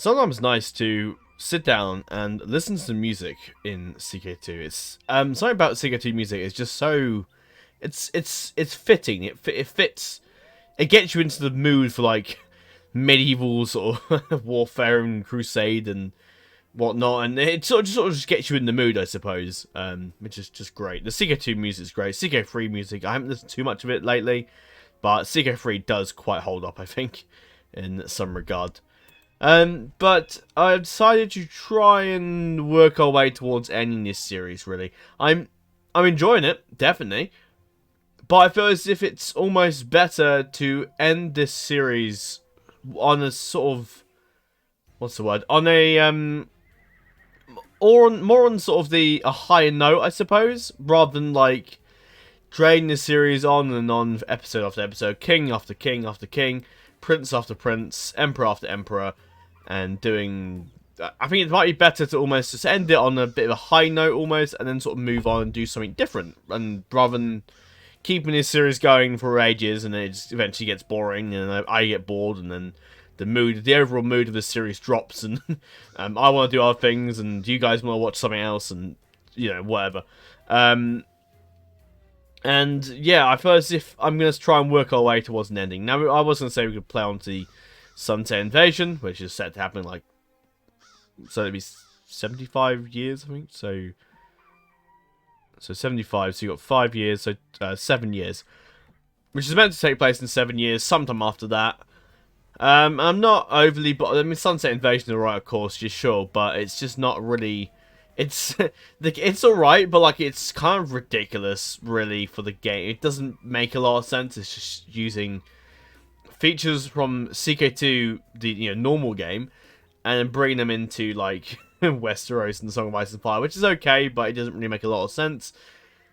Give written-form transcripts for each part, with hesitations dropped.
sometimes nice to sit down and listen to the music in CK2. It's something about CK2 music is just so it's fitting. It fits. It gets you into the mood for like medieval sort of warfare and crusade and whatnot, and it sort of just gets you in the mood, I suppose. Which is just great. The CK2 music is great. CK3 music, I haven't listened to too much of it lately, but CK3 does quite hold up, I think, in some regard. But I've decided to try and work our way towards ending this series, really. I'm enjoying it, definitely. But I feel as if it's almost better to end this series on a sort of... what's the word? On a, or more on sort of a higher note, I suppose, rather than, like, dragging the series on and on, episode after episode, king after king after king, prince after prince, emperor after emperor, and doing... I think it might be better to almost just end it on a bit of a high note, almost, and then sort of move on and do something different, and rather than keeping this series going for ages, and then it just eventually gets boring, and I get bored, and then the overall mood of the series drops, and I want to do other things, and you guys want to watch something else, and, you know, whatever. And, yeah, I feel as if I'm going to try and work our way towards an ending. Now, I was going to say we could play on to the Sunset Invasion, which is set to happen, like, so it'd be 75 years, I think, so 75, so you got 5 years, so 7 years, which is meant to take place in 7 years, sometime after that. I'm not overly, but I mean, Sunset Invasion is alright, of course, you're sure, but it's just not really. It's it's alright, but like it's kind of ridiculous, really, for the game. It doesn't make a lot of sense. It's just using features from CK2, the normal game, and then bringing them into like Westeros and Song of Ice and Fire, which is okay, but it doesn't really make a lot of sense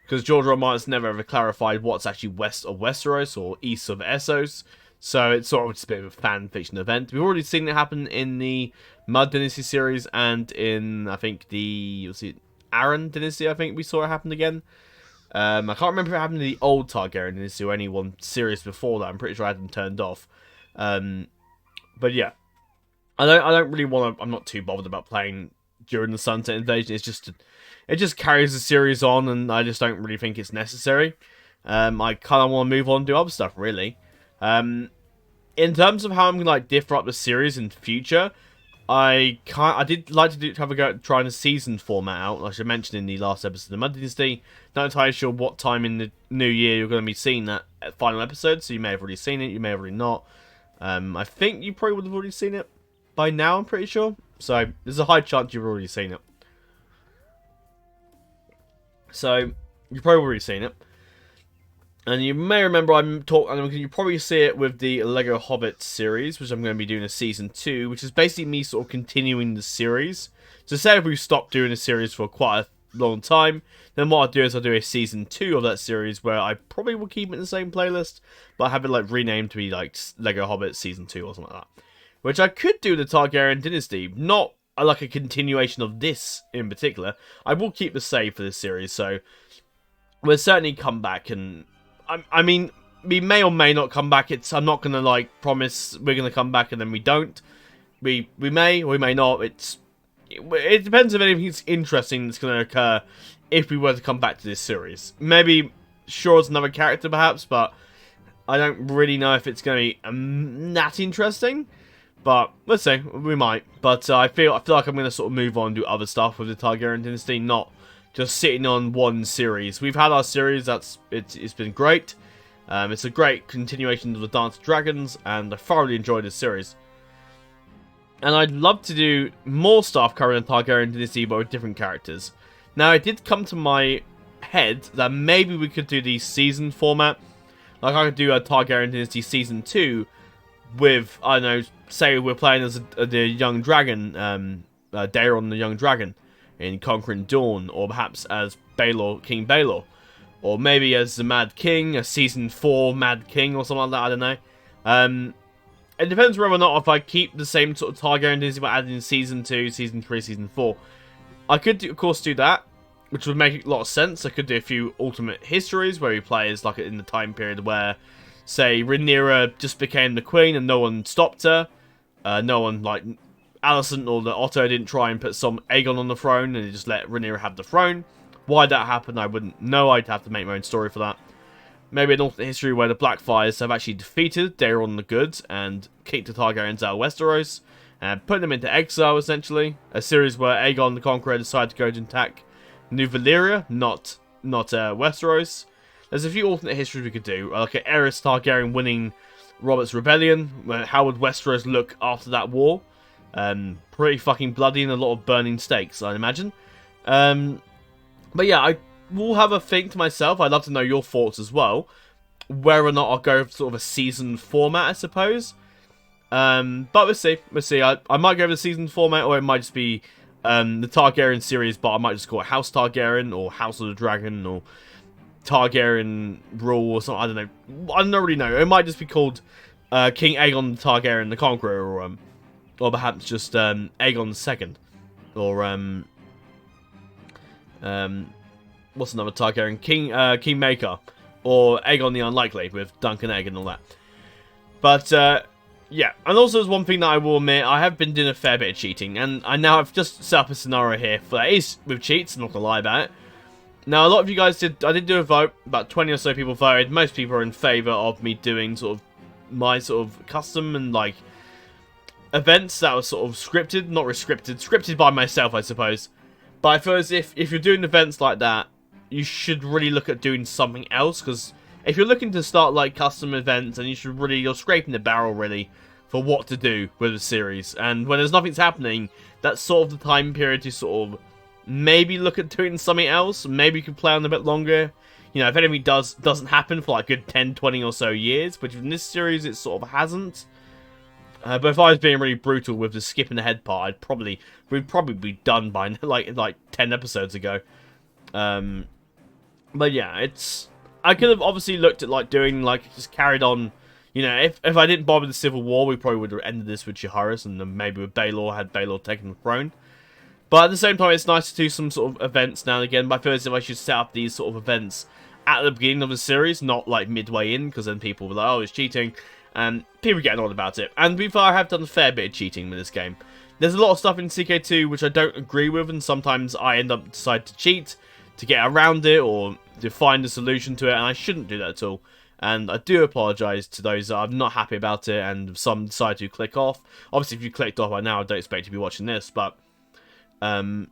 because George R. R. Martin's never ever clarified what's actually west of Westeros or east of Essos. So it's sort of just a bit of a fan fiction event. We've already seen it happen in the Mud Dynasty series and in, I think, the Aaron Dynasty, I think we saw it happen again. I can't remember if it happened in the old Targaryen Dynasty or any one series before that. I'm pretty sure I had them turned off. But yeah. I don't really want to... I'm not too bothered about playing during the Sunset Invasion. It just carries the series on, and I just don't really think it's necessary. I kind of want to move on and do other stuff, really. In terms of how I'm gonna differ up the series in the future, I did like to have a go at trying a season format out, like I mentioned in the last episode of the Mud Dynasty. Not entirely sure what time in the new year you're going to be seeing that final episode, so you may have already seen it, you may have already not. I think you probably would have already seen it by now, I'm pretty sure. So there's a high chance you've already seen it. So you've probably already seen it. And you may remember you probably see it with the Lego Hobbit series, which I'm going to be doing a season 2, which is basically me sort of continuing the series. So say if we stopped doing a series for quite a long time, then what I'll do is I'll do a season 2 of that series where I probably will keep it in the same playlist, but have it like renamed to be like Lego Hobbit season 2 or something like that. Which I could do the Targaryen Dynasty, not like a continuation of this in particular. I will keep the save for this series, so we'll certainly come back and... I mean, we may or may not come back. I'm not going to, like, promise we're going to come back and then we don't. We may or we may not. It depends if anything's interesting that's going to occur if we were to come back to this series. Maybe Shore's another character, perhaps, but I don't really know if it's going to be that interesting. But let's see, we might. But I feel like I'm going to sort of move on and do other stuff with the Targaryen Dynasty, not just sitting on one series. We've had our series, it's been great. It's a great continuation of the Dance of Dragons, and I thoroughly enjoyed this series. And I'd love to do more stuff covering the Targaryen Dynasty, but with different characters. Now, it did come to my head that maybe we could do the season format. Like, I could do a Targaryen Dynasty Season 2 with, I don't know, say we're playing as the Young Dragon, Daeron the Young Dragon in Conquering Dawn, or perhaps as Baelor, King Baelor, or maybe as the Mad King, a Season 4 Mad King, or something like that, I don't know. It depends whether or not if I keep the same sort of Targaryen Dynasty but adding in Season 2, Season 3, Season 4. I could, of course, do that, which would make a lot of sense. I could do a few alternate histories where we play as, like, in the time period where, say, Rhaenyra just became the queen and no one stopped her. No one, like, Alicent or the Otto didn't try and put some Aegon on the throne and just let Rhaenyra have the throne. Why that happened, I wouldn't know. I'd have to make my own story for that. Maybe an alternate history where the Blackfires have actually defeated Daeron the Good and kicked the Targaryens out of Westeros and put them into exile, essentially. A series where Aegon the Conqueror decided to go to attack New Valyria, not Westeros. There's a few alternate histories we could do, like an Aerys Targaryen winning Robert's Rebellion. How would Westeros look after that war? Pretty fucking bloody and a lot of burning stakes, I'd imagine. But yeah, I will have a think to myself. I'd love to know your thoughts as well. Whether or not I'll go for sort of a season format, I suppose. But we'll see. We'll see. I might go for the season format, or it might just be the Targaryen series, but I might just call it House Targaryen, or House of the Dragon, or Targaryen Rule, or something. I don't know. I don't really know. It might just be called King Aegon Targaryen the Conqueror, or perhaps just Aegon II, or what's another Targaryen? Kingmaker, or Aegon the Unlikely with Duncan Egg and all that. But yeah, and also there's one thing that I will admit, I have been doing a fair bit of cheating, and I now have just set up a scenario here for that is with cheats, I'm not gonna lie about it. Now, a lot of you guys I did do a vote, about 20 or so people voted. Most people are in favour of me doing sort of my sort of custom and like events that were sort of scripted, not scripted by myself, I suppose. But I feel as if you're doing events like that, you should really look at doing something else, because if you're looking to start like custom events, and you're scraping the barrel really for what to do with the series, and when there's nothing's happening, that's sort of the time period to sort of maybe look at doing something else. Maybe you can play on a bit longer. You know, if anything doesn't happen for like a good 10, 20 or so years, but in this series it sort of hasn't. But if I was being really brutal with the skipping ahead part, we'd probably be done by like 10 episodes ago. But yeah, I could have obviously looked at like doing like just carried on. You know, if I didn't bother the Civil War, we probably would have ended this with Jaehaerys, and then maybe with Baelor, had Baelor taken the throne. But at the same time, it's nice to do some sort of events now and again. But I feel as if I should set up these sort of events at the beginning of the series, not like midway in, because then people will be like, oh, it's cheating. And people get on about it. And before, I have done a fair bit of cheating with this game. There's a lot of stuff in CK2 which I don't agree with, and sometimes I end up deciding to cheat to get around it or to find a solution to it, and I shouldn't do that at all. And I do apologise to those that I'm not happy about it, and some decide to click off. Obviously, if you clicked off by now, I don't expect you to be watching this, but I'm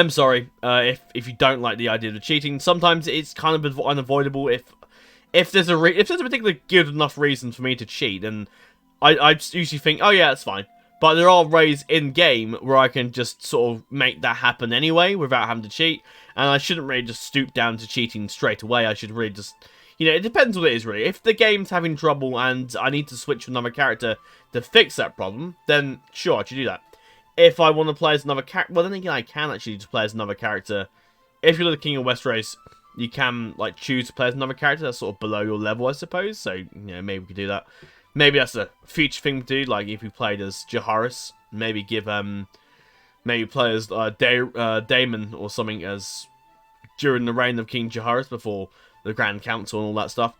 sorry if you don't like the idea of cheating. Sometimes it's kind of unavoidable. If there's a particular good enough reason for me to cheat, and I usually think, oh yeah, that's fine. But there are ways in game where I can just sort of make that happen anyway without having to cheat, and I shouldn't really just stoop down to cheating straight away. I should really just, you know, it depends what it is really. If the game's having trouble and I need to switch to another character to fix that problem, then sure, I should do that. If I want to play as another character, well then again I can actually just play as another character. If you're the King of Westeros, you can like choose to play as another character that's sort of below your level, I suppose. So, you know, maybe we could do that. Maybe that's a future thing to do, like if you played as Jaehaerys, maybe give maybe play as Daemon or something as during the reign of King Jaehaerys before the Grand Council and all that stuff.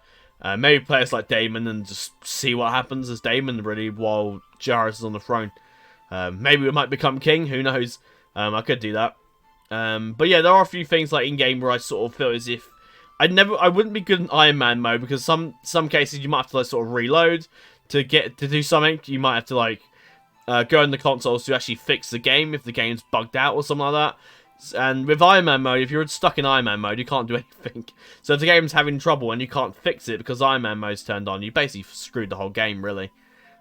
Maybe play as like Daemon and just see what happens as Daemon really while Jaehaerys is on the throne. Maybe we might become king, who knows? I could do that. But yeah, there are a few things like in game where I sort of feel as if I wouldn't be good in Iron Man mode, because some cases you might have to like sort of reload to do something. You might have to like go in the consoles to actually fix the game if the game's bugged out or something like that. And with Iron Man mode, if you're stuck in Iron Man mode, you can't do anything. So if the game's having trouble and you can't fix it because Iron Man mode's turned on, you basically screwed the whole game really.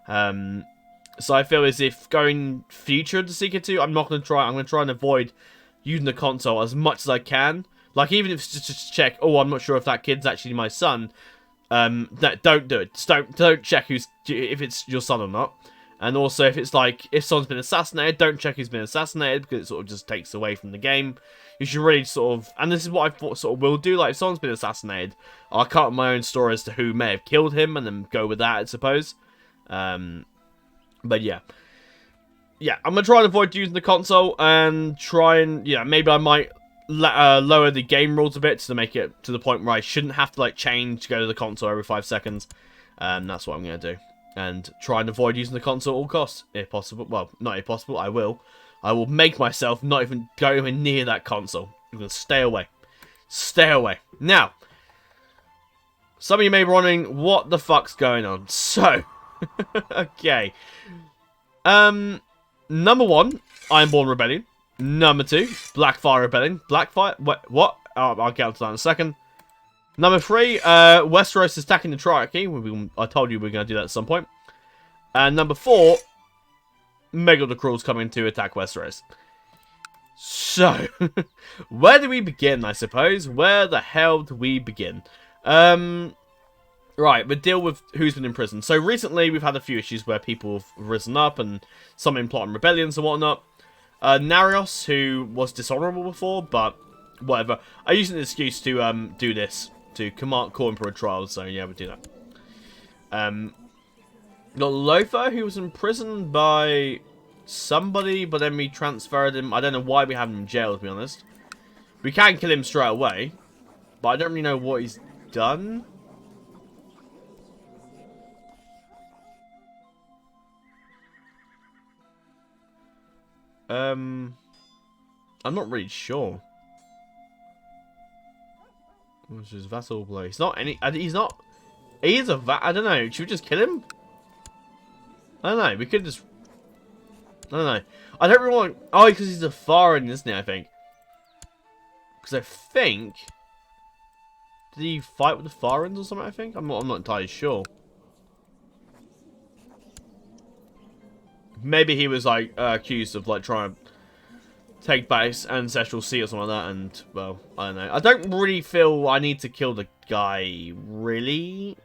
So I feel as if going future into CK2, I'm going to try and avoid using the console as much as I can. Like, even if it's just to check, oh, I'm not sure if that kid's actually my son, don't do it. Just don't check if it's your son or not. And also, if it's like, if someone's been assassinated, don't check who's been assassinated, because it sort of just takes away from the game. You should really sort of, and this is what I sort of will do, like, if someone's been assassinated, I'll cut up my own story as to who may have killed him, and then go with that, I suppose. But yeah. Yeah, I'm going to try and avoid using the console, and try and, yeah, maybe I might lower the game rules a bit to make it to the point where I shouldn't have to, like, change to go to the console every 5 seconds. That's what I'm going to do. and try and avoid using the console at all costs, if possible. Well, not if possible, I will. I will make myself not even go anywhere near that console. I'm going to stay away. Stay away. Now, some of you may be wondering, what the fuck's going on? So, okay. Number 1, Ironborn Rebellion. Number 2, Blackfire Rebellion. Blackfire? What? I'll get onto that in a second. Number 3, Westeros is attacking the Triarchy. I told you we were going to do that at some point. And number 4, Megal the Cruel's coming to attack Westeros. So, where do we begin, I suppose? Where the hell do we begin? Right, we deal with who's been in prison. So, recently we've had a few issues where people have risen up and some been plotting rebellions and whatnot. Narios, who was dishonorable before, but whatever. I used an excuse to do this, to call him for a trial, so yeah, we'll do that. Got Lothar, who was imprisoned by somebody, but then we transferred him. I don't know why we have him in jail, to be honest. We can kill him straight away, but I don't really know what he's done. I'm not really sure. What's his vassal blow? He's not any. He's not. He is a I don't know. Should we just kill him? I don't know. We could just. I don't know. I don't really want. Oh, because he's a foreign, isn't he? I think. Because I think. Did he fight with the foreigners or something? I think. I'm not entirely sure. Maybe he was like accused of like trying to take back his ancestral seat or something like that, and well, I don't know. I don't really feel I need to kill the guy, really.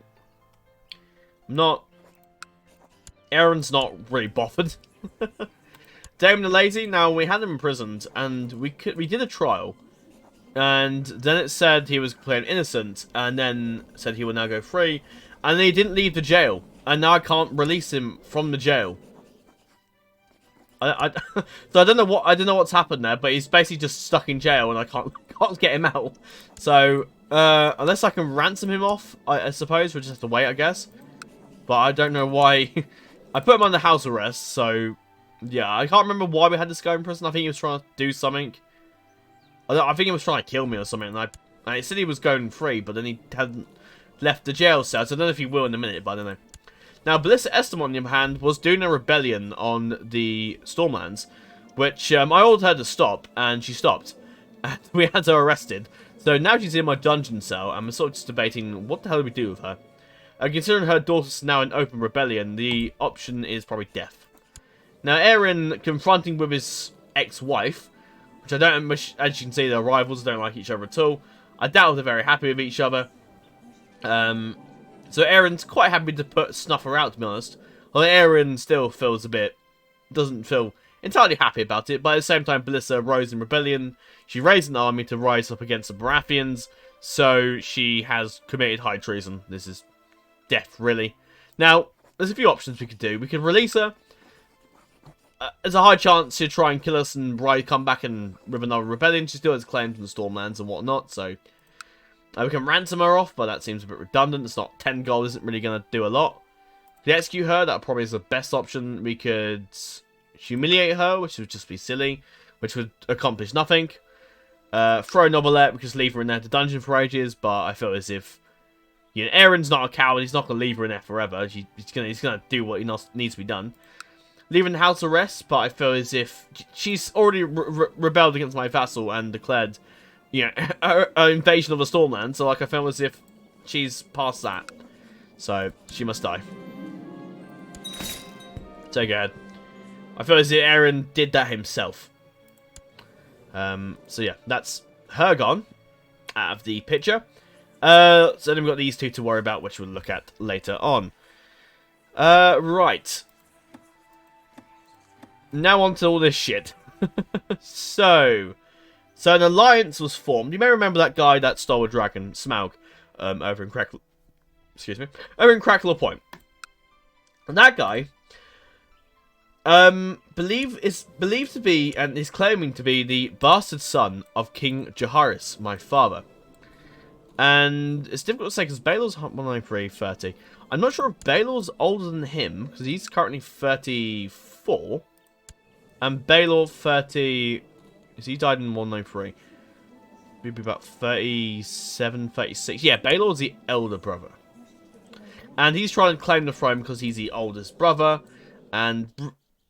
Aaron's not really bothered. Damon the Lazy. Now we had him imprisoned, and we did a trial, and then it said he was playing innocent, and then said he will now go free, and then he didn't leave the jail, and now I can't release him from the jail. So I don't know what's happened there, but he's basically just stuck in jail, and I can't get him out. So unless I can ransom him off, I suppose we'll just have to wait, I guess. But I don't know why. I put him under house arrest, so yeah, I can't remember why we had this guy in prison. I think he was trying to do something. I think he was trying to kill me or something. And I said he was going free, but then he hadn't left the jail cell. So I don't know if he will in a minute, but I don't know. Now, Ballista Estimon, on the other hand, was doing a rebellion on the Stormlands, which I ordered her to stop, and she stopped. And we had her arrested. So now she's in my dungeon cell, and we're sort of just debating what the hell do we do with her. Considering her daughter's now in open rebellion, the option is probably death. Now, Aaron confronting with his ex-wife, which I don't, as you can see, they're rivals, don't like each other at all. I doubt they're very happy with each other. So Aaron's quite happy to put Snuffer out, to be honest. Although Aaron still feels doesn't feel entirely happy about it. But at the same time, Ballista rose in rebellion. She raised an army to rise up against the Baratheons. So she has committed high treason. This is death, really. Now, there's a few options we could do. We could release her. There's a high chance she'll try and kill us and come back and with another rebellion. She still has claims in the Stormlands and whatnot, so we can ransom her off, but that seems a bit redundant. It's not 10 gold, isn't really going to do a lot. To execute her, that probably is the best option. We could humiliate her, which would just be silly, which would accomplish nothing. Throw Novelette, we could just leave her in there to dungeon for ages, but I feel as if Aaron's not a coward. He's not going to leave her in there forever. He's going to do what needs to be done. Leaving the house arrest, but I feel as if she's already rebelled against my vassal and declared, an invasion of the Stormland. So, I feel as if she's past that. So, she must die. So good. I feel as if Aaron did that himself. So, yeah, that's her gone out of the picture. So then we've got these two to worry about, which we'll look at later on. Right. Now on to all this shit. So an alliance was formed. You may remember that guy that stole a dragon, Smaug, over in Crackler Point. And that guy, is believed to be, and is claiming to be, the bastard son of King Jaehaerys, my father. And it's difficult to say because Baelor's 193.30. I'm not sure if Baelor's older than him, because he's currently 34. And Baelor 30... Is he died in 193? He'd be about 37, 36. Yeah, Baelor's the elder brother. And he's trying to claim the throne because he's the oldest brother. And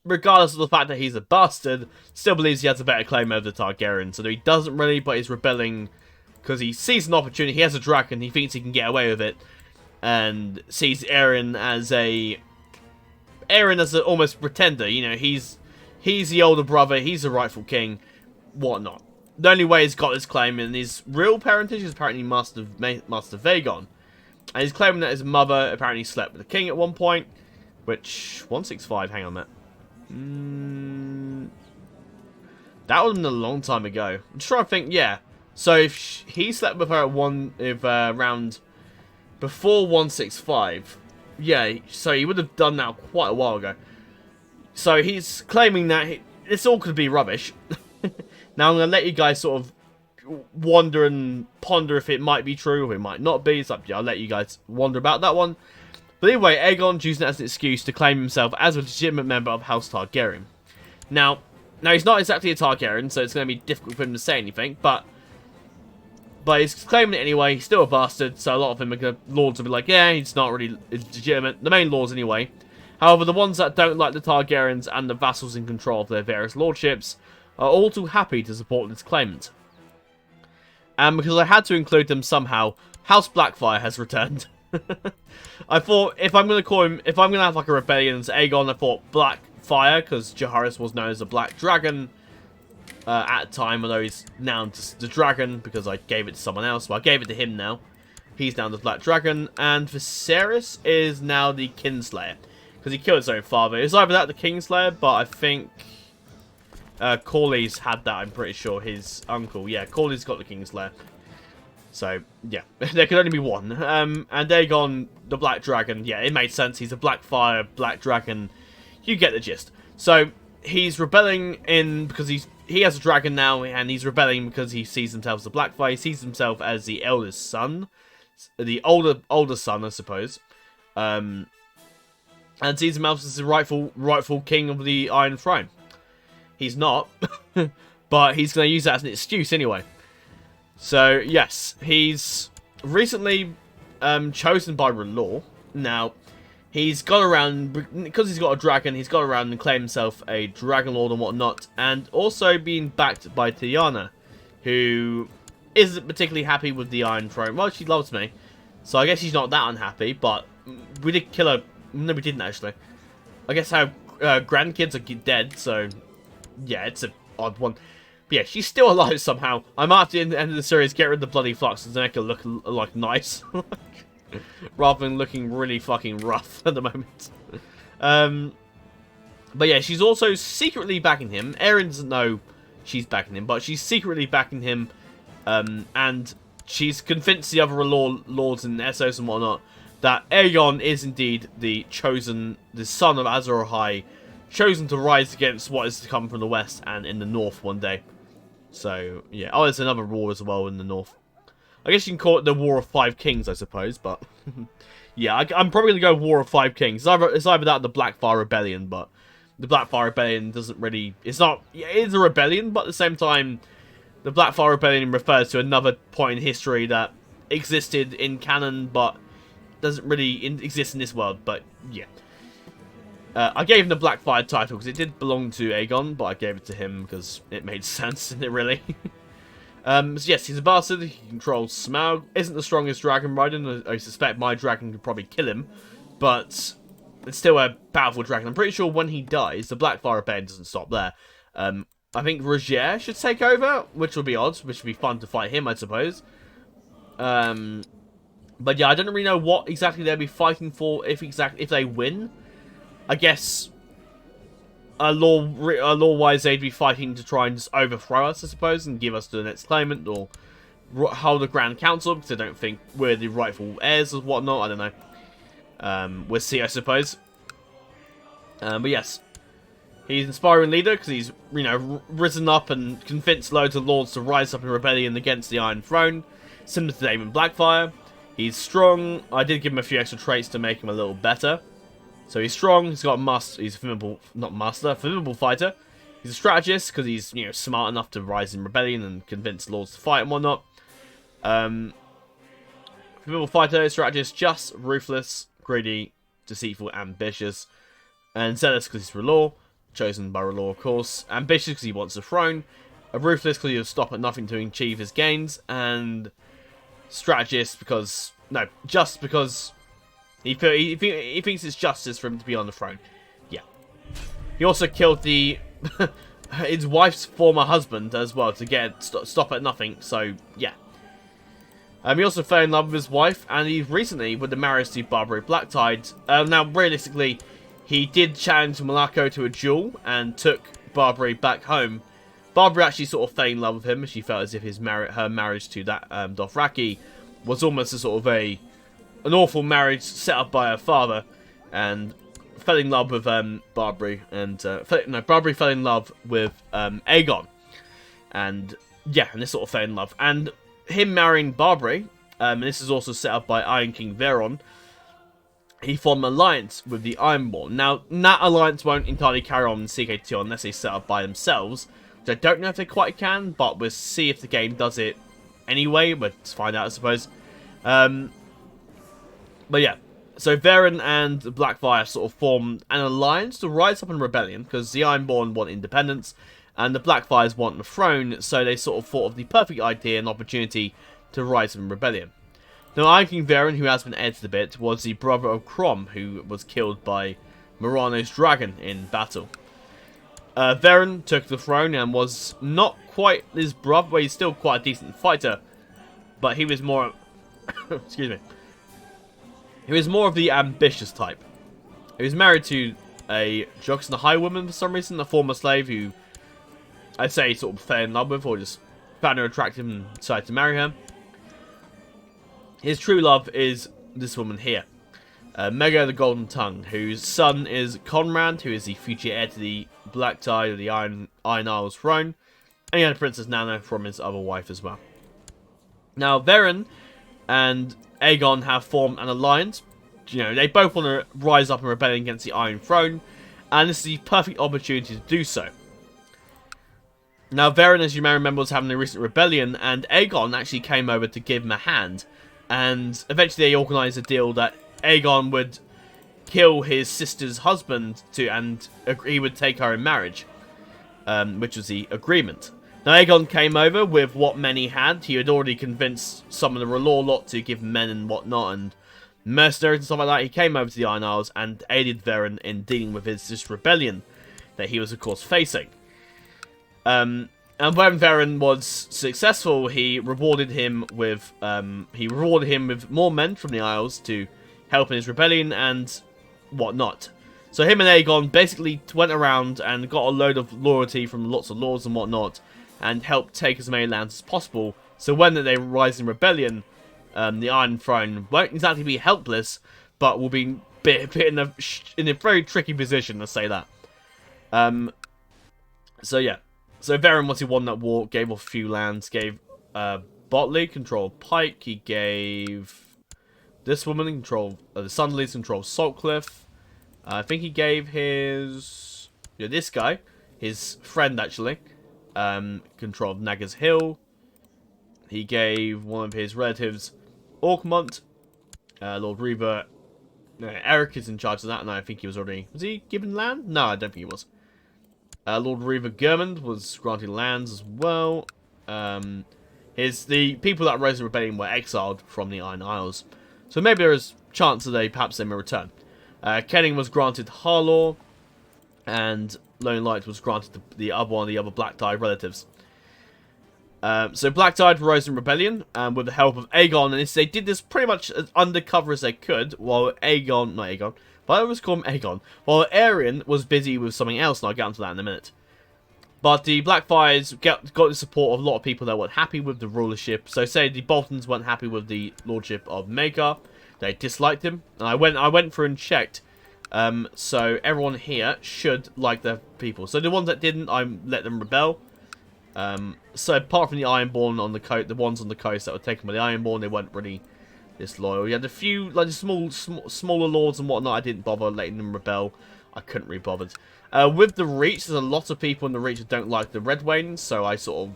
regardless of the fact that he's a bastard, still believes he has a better claim over the Targaryen. So he doesn't really, but he's rebelling because he sees an opportunity. He has a dragon. He thinks he can get away with it. And sees Aeron as an almost pretender. You know, he's the older brother. He's the rightful king. Whatnot. The only way he's got this claim in his real parentage is apparently Master Vagon. And he's claiming that his mother apparently slept with the king at one point. Which, 165, hang on a minute. That would have been a long time ago. I'm just trying to think, yeah. So if he slept with her at around before 165, yeah, so he would have done that quite a while ago. So he's claiming that this all could be rubbish. Now I'm going to let you guys sort of wonder and ponder if it might be true or it might not be. It's up to you. I'll let you guys wonder about that one. But anyway, Aegon's using it as an excuse to claim himself as a legitimate member of House Targaryen. Now he's not exactly a Targaryen, so it's going to be difficult for him to say anything, but he's claiming it anyway. He's still a bastard, so a lot of lords will be like, yeah, he's not really legitimate. The main lords anyway. However, the ones that don't like the Targaryens and the vassals in control of their various lordships are all too happy to support this claimant. And because I had to include them somehow, House Blackfire has returned. I thought, if I'm going to have like a rebellion as Aegon, I thought Blackfire, because Jaehaerys was known as the Black Dragon at the time, although he's now just the Dragon, because I gave it to someone else. Well, I gave it to him now. He's now the Black Dragon, and Viserys is now the Kinslayer, because he killed his own father. It's either that or the Kingslayer, but I think Corlys had that, I'm pretty sure, his uncle. Yeah, Corlys got the Kingslayer. So, yeah, there could only be one. And Aegon, the Black Dragon, yeah, it made sense. He's a Blackfire, Black Dragon. You get the gist. So, he's rebelling because he has a dragon now, and he's rebelling because he sees himself as a Blackfire. He sees himself as the eldest son. The older son, I suppose. And sees himself as the rightful king of the Iron Throne. He's not, but he's going to use that as an excuse anyway. So, yes, he's recently chosen by R'hllor. Now, he's gone around, because he's got a dragon, he's gone around and claimed himself a Dragon Lord and whatnot, and also being backed by Tiana, who isn't particularly happy with the Iron Throne. Well, she loves me, so I guess she's not that unhappy, but we did kill her. No, we didn't, actually. I guess her grandkids are dead, so yeah, it's an odd one. But yeah, she's still alive somehow. I might have to, at the end of the series, get rid of the bloody fluxes to make her look like nice. Rather than looking really fucking rough at the moment. But yeah, she's also secretly backing him. Aeron doesn't know she's backing him, but she's secretly backing him. And she's convinced the other lords in Essos and whatnot that Aegon is indeed the son of Azor Ahai, chosen to rise against what is to come from the west and in the north one day. So, yeah. Oh, there's another war as well in the north. I guess you can call it the War of Five Kings, I suppose, but yeah, I'm probably going to go War of Five Kings. It's either that or the Blackfire Rebellion, but the Blackfire Rebellion doesn't really... It's not... It is a rebellion, but at the same time, the Blackfire Rebellion refers to another point in history that existed in canon, but doesn't really exist in this world, but yeah. I gave him the Blackfire title because it did belong to Aegon, but I gave it to him because it made sense, didn't it really? So yes, he's a bastard, he controls Smaug, isn't the strongest dragon rider, and I suspect my dragon could probably kill him, but it's still a powerful dragon. I'm pretty sure when he dies, the Blackfire Rebellion doesn't stop there. I think Roger should take over, which would be odd, which would be fun to fight him, I suppose. But yeah, I don't really know what exactly they'll be fighting for if they win. I guess law-wise they'd be fighting to try and just overthrow us, I suppose, and give us the next claimant, or hold a Grand Council, because I don't think we're the rightful heirs or whatnot, I don't know. We'll see, I suppose. But yes, he's an inspiring leader, because he's, risen up and convinced loads of lords to rise up in rebellion against the Iron Throne, similar to Daemon Blackfire. He's strong. I did give him a few extra traits to make him a little better. So he's strong. He's got he's a formidable fighter. He's a strategist because he's smart enough to rise in rebellion and convince lords to fight and whatnot. Formidable fighter, strategist, just, ruthless, greedy, deceitful, ambitious, and zealous because he's R'hllor, chosen by R'hllor of course. Ambitious because he wants the throne. Ruthless because he'll stop at nothing to achieve his gains, and strategist because just because he thinks it's justice for him to be on the throne. Yeah. He also killed his wife's former husband as well to get stop at nothing. So yeah. He also fell in love with his wife, and he recently with the marriage to Barbary Blacktide. Now realistically, he did challenge Monaco to a duel and took Barbary back home. Barbary actually sort of fell in love with him. She felt as if her marriage to that Dothraki was almost a sort of an awful marriage set up by her father, and fell in love with Barbary. And Barbary fell in love with Aegon, and yeah, and they sort of fell in love. And him marrying Barbary, and this is also set up by Iron King Valyrian. He formed an alliance with the Ironborn. Now, that alliance won't entirely carry on in CK2 unless they set up by themselves. I don't know if they quite can, but we'll see if the game does it anyway. Let's find out, I suppose. But yeah, so Valyrian and Blackfire sort of formed an alliance to rise up in rebellion, because the Ironborn want independence, and the Blackfires want the throne, so they sort of thought of the perfect idea and opportunity to rise up in rebellion. Now, Iron King Valyrian, who has been edited a bit, was the brother of Crom, who was killed by Morano's dragon in battle. Valyrian took the throne and was not quite his brother, but he's still quite a decent fighter. But he was more... excuse me. He was more of the ambitious type. He was married to a Jux and a High woman for some reason, a former slave who I'd say sort of fell in love with, or just found her attractive and decided to marry her. His true love is this woman here. Mega the Golden Tongue, whose son is Conrad, who is the future heir to the Black Tide of the Iron Isles throne, and he had Princess Nana from his other wife as well. Now, Valyrian and Aegon have formed an alliance. They both want to rise up in rebellion against the Iron Throne, and this is the perfect opportunity to do so. Now, Valyrian, as you may remember, was having a recent rebellion, and Aegon actually came over to give him a hand, and eventually they organised a deal that Aegon would kill his sister's husband and he would take her in marriage, which was the agreement. Now Aegon came over with what many had. He had already convinced some of the R'hllor lot to give men and whatnot and mercenaries and stuff like that. He came over to the Iron Isles and aided Valyrian in dealing with this rebellion that he was of course facing. And when Valyrian was successful, he rewarded him with more men from the Isles to help in his rebellion and whatnot. So him and Aegon basically went around and got a load of loyalty from lots of lords and whatnot, and helped take as many lands as possible. So when they rise in rebellion, the Iron Throne won't exactly be helpless, but will be in a very tricky position, let's say that. So yeah. So Valyrian, once he won that war, gave off a few lands, gave Botley control Pike, he gave this woman control the Sunderleys control Saltcliffe. I think he gave this guy, his friend actually, control of Naggers Hill. He gave one of his relatives Orkmont. Lord Reaver, Eric is in charge of that, and I think he was he given land? No, I don't think he was. Lord Reaver Germund was granted lands as well. The people that rose in rebellion were exiled from the Iron Isles, so maybe there is chance that perhaps they may return. Kenning was granted Harlaw, and Lone Light was granted one of the other Black Tide relatives. So Black Tide rose in rebellion, with the help of Aegon, and they did this pretty much as undercover as they could, while Aegon, while Aerion was busy with something else, and I'll get onto that in a minute. But the Blackfires got the support of a lot of people that weren't happy with the rulership. So say the Boltons weren't happy with the lordship of Maekar. They disliked him. And I went through and checked. So everyone here should like their people. So the ones that didn't, I let them rebel. So apart from the Ironborn on the coast, the ones on the coast that were taken by the Ironborn, they weren't really disloyal. You had a few like smaller lords and whatnot. I didn't bother letting them rebel. I couldn't really bother. With the Reach, there's a lot of people in the Reach that don't like the Red Wains, so I sort of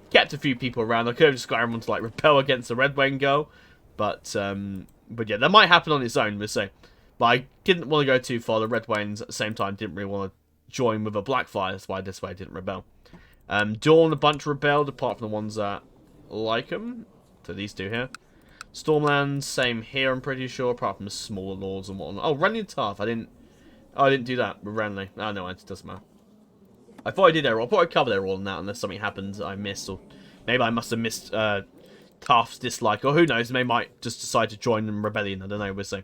kept a few people around. I could have just got everyone to like rebel against the Red Wayne girl, but yeah, that might happen on its own. We'll see. But I didn't want to go too far. The Red Wains at the same time didn't really want to join with a Blackfire. That's why this way I didn't rebel. Dawn, a bunch rebelled, apart from the ones that like them. So these two here. Stormlands, same here, I'm pretty sure, apart from the smaller lords and whatnot. Oh, Renly and Tarth, I didn't do that with Renly. Oh, no, it doesn't matter. I thought I did their role. I thought I covered their role in that unless something happened I missed, or maybe I must have missed Tarth's dislike, or who knows, they might just decide to join in rebellion. I don't know, we'll see.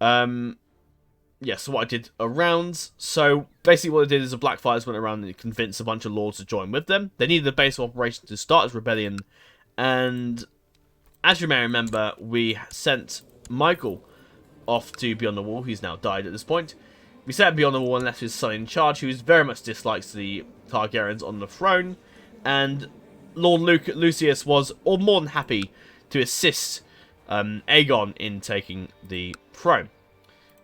Yeah, so what I did around, so basically what I did is the Blackfires went around and convinced a bunch of lords to join with them. They needed a base of operation to start as rebellion, and as you may remember, we sent Michael off to Beyond the Wall. He's now died at this point. We sent him Beyond the Wall and left his son in charge, who very much dislikes the Targaryens on the throne. And Lord Lucius was more than happy to assist Aegon in taking the throne.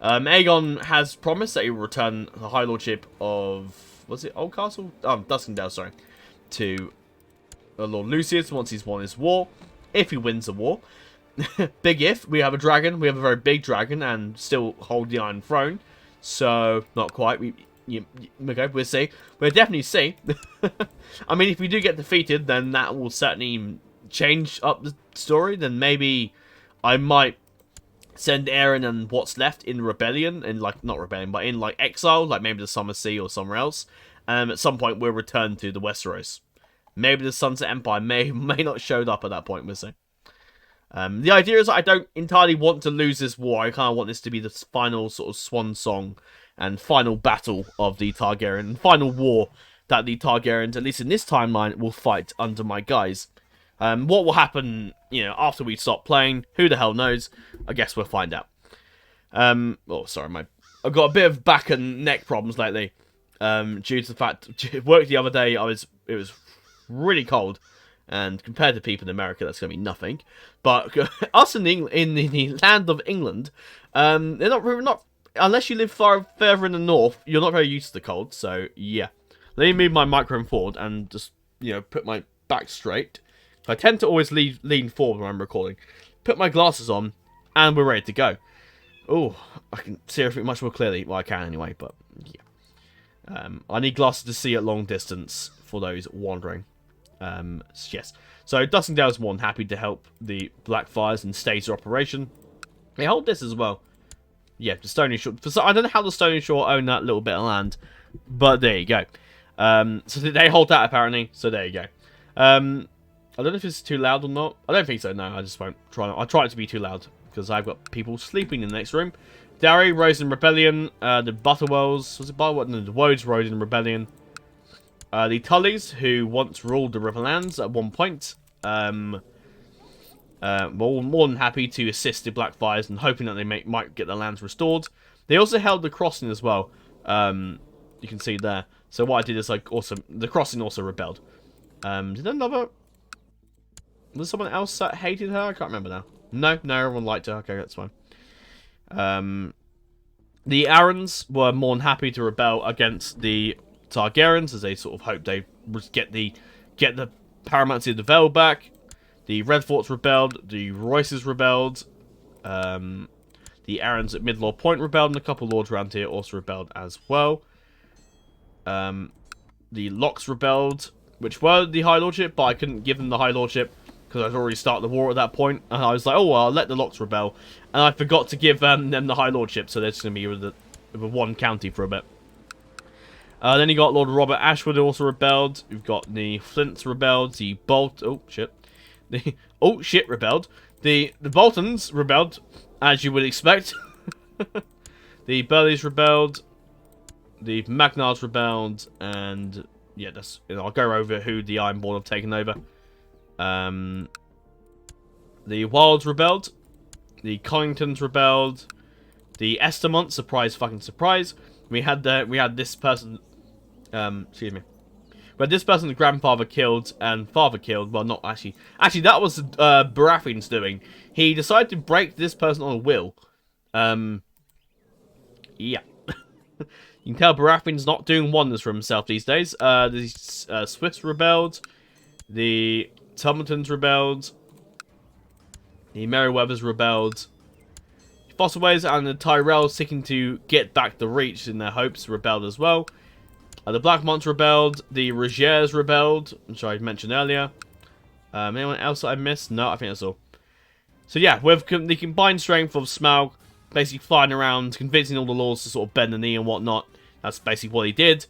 Aegon has promised that he will return the High Lordship of... was it Oldcastle? Duskendale, sorry. To Lord Lucius once he's won his war. If he wins the war. Big if. We have a dragon. We have a very big dragon and still hold the Iron Throne. So, not quite. Okay, we'll see. We'll definitely see. I mean, if we do get defeated, then that will certainly change up the story. Then maybe I might send Aeron and what's left in rebellion. In, like, not rebellion, but in, like, exile. Like, maybe the Summer Sea or somewhere else. At some point, we'll return to the Westeros. Maybe the Sunset Empire may not showed up at that point, we'll see. The idea is that I don't entirely want to lose this war. I kind of want this to be the final sort of swan song and final battle of the Targaryen, final war that the Targaryens, at least in this timeline, will fight under my guise. What will happen, you know, after we stop playing, who the hell knows? I guess we'll find out. Oh, sorry, I've got a bit of back and neck problems lately. Due to the fact, work the other day, it was really cold, and compared to people in America, that's going to be nothing. But us in the land of England, they're not unless you live further in the north, you're not very used to the cold. So yeah, let me move my microphone forward and just put my back straight. I tend to always lean forward when I'm recording. Put my glasses on, and we're ready to go. Oh, I can see everything much more clearly. Well, I can anyway, but yeah. I need glasses to see at long distance for those wandering. Yes. So Duskendale is more than happy to help the Blackfires and stage their operation. They hold this as well. Yeah, the Stony Shore. I don't know how the Stony Shore own that little bit of land, but there you go. So they hold that apparently. So there you go. I don't know if it's too loud or not. I don't think so. No, I just won't try. I'll try it to be too loud because I've got people sleeping in the next room. Darry rose in rebellion. The Butterwells, was it Butterwell? No, the Wodes rose in rebellion. The Tullys, who once ruled the Riverlands at one point, more than happy to assist the Blackfires and hoping that they might get their lands restored. They also held the Crossing as well. You can see there. So what I did is the Crossing also rebelled. Was there someone else that hated her? I can't remember now. No, everyone liked her. Okay, that's fine. The Arryns were more than happy to rebel against the Targaryens, as they sort of hoped they would get the paramountcy of the Vale back. The Redforts rebelled. The Royces rebelled. The Arryns at Midlaw Point rebelled, and a couple lords around here also rebelled as well. The Locks rebelled, which were the High Lordship, but I couldn't give them the High Lordship because I'd already started the war at that point. And I was like, oh, well, I'll let the Locks rebel. And I forgot to give them the High Lordship, so they're just going to be with one county for a bit. Then you got Lord Robert Ashwood who also rebelled. You've got the Flints rebelled. The rebelled. The Boltons rebelled, as you would expect. The Burleys rebelled. The Magnards rebelled, and yeah, I'll go over who the Ironborn have taken over. The Wilds rebelled. The Collingtons rebelled. The Estermont, surprise fucking surprise. We had this person. Excuse me. But this person's grandfather killed and father killed. Well, not actually. Actually, that was Baratheon's doing. He decided to break this person on a will. Yeah. You can tell Baratheon's not doing wonders for himself these days. The Swifts rebelled. The Tumiltons rebelled. The Merryweathers rebelled. Fosterways and the Tyrells seeking to get back the Reach in their hopes rebelled as well. The Blackmonts rebelled. The Rogers rebelled, which I mentioned earlier. Anyone else that I missed? No, I think that's all. So yeah, with the combined strength of Smaug basically flying around, convincing all the lords to sort of bend the knee and whatnot. That's basically what he did.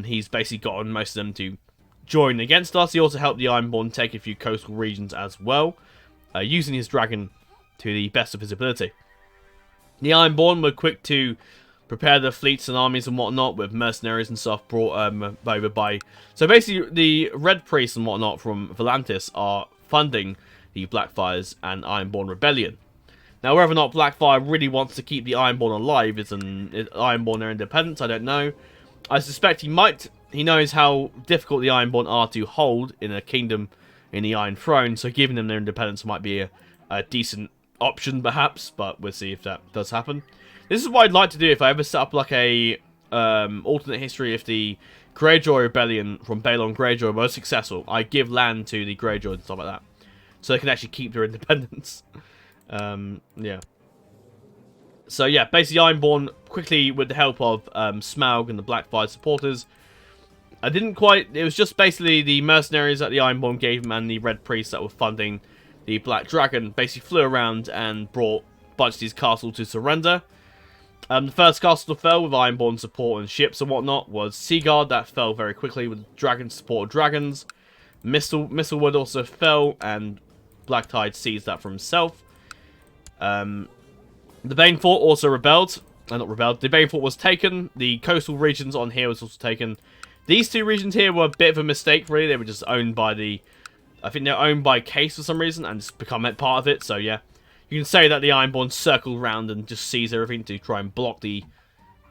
He's basically gotten most of them to join against us. He also helped the Ironborn take a few coastal regions as well, using his dragon to the best of his ability. The Ironborn were quick to prepare their fleets and armies and whatnot, with mercenaries and stuff brought over by... So basically, the Red Priests and whatnot from Volantis are funding the Blackfires and Ironborn rebellion. Now, whether or not Blackfire really wants to keep the Ironborn alive is Ironborn their independence, I don't know. I suspect he might. He knows how difficult the Ironborn are to hold in a kingdom in the Iron Throne, so giving them their independence might be a decent option, perhaps, but we'll see if that does happen. This is what I'd like to do if I ever set up like a alternate history. If the Greyjoy rebellion from Balon Greyjoy was successful, I give land to the Greyjoy and stuff like that, so they can actually keep their independence. Yeah. So yeah, basically Ironborn quickly, with the help of Smaug and the Blackfire supporters. It was just basically the mercenaries that the Ironborn gave him and the Red Priests that were funding the Black Dragon basically flew around and brought Budgety's castle to surrender. The first castle to fell with Ironborn support and ships and whatnot was Seaguard. That fell very quickly with dragon support of dragons. Mistlewood also fell, and Blacktide seized that for himself. The Banefort also rebelled. Not rebelled. The Banefort was taken. The coastal regions on here was also taken. These two regions here were a bit of a mistake, really. They were just owned by the... I think they're owned by Case for some reason and just become part of it. So, yeah. You can say that the Ironborn circled around and just seized everything to try and block the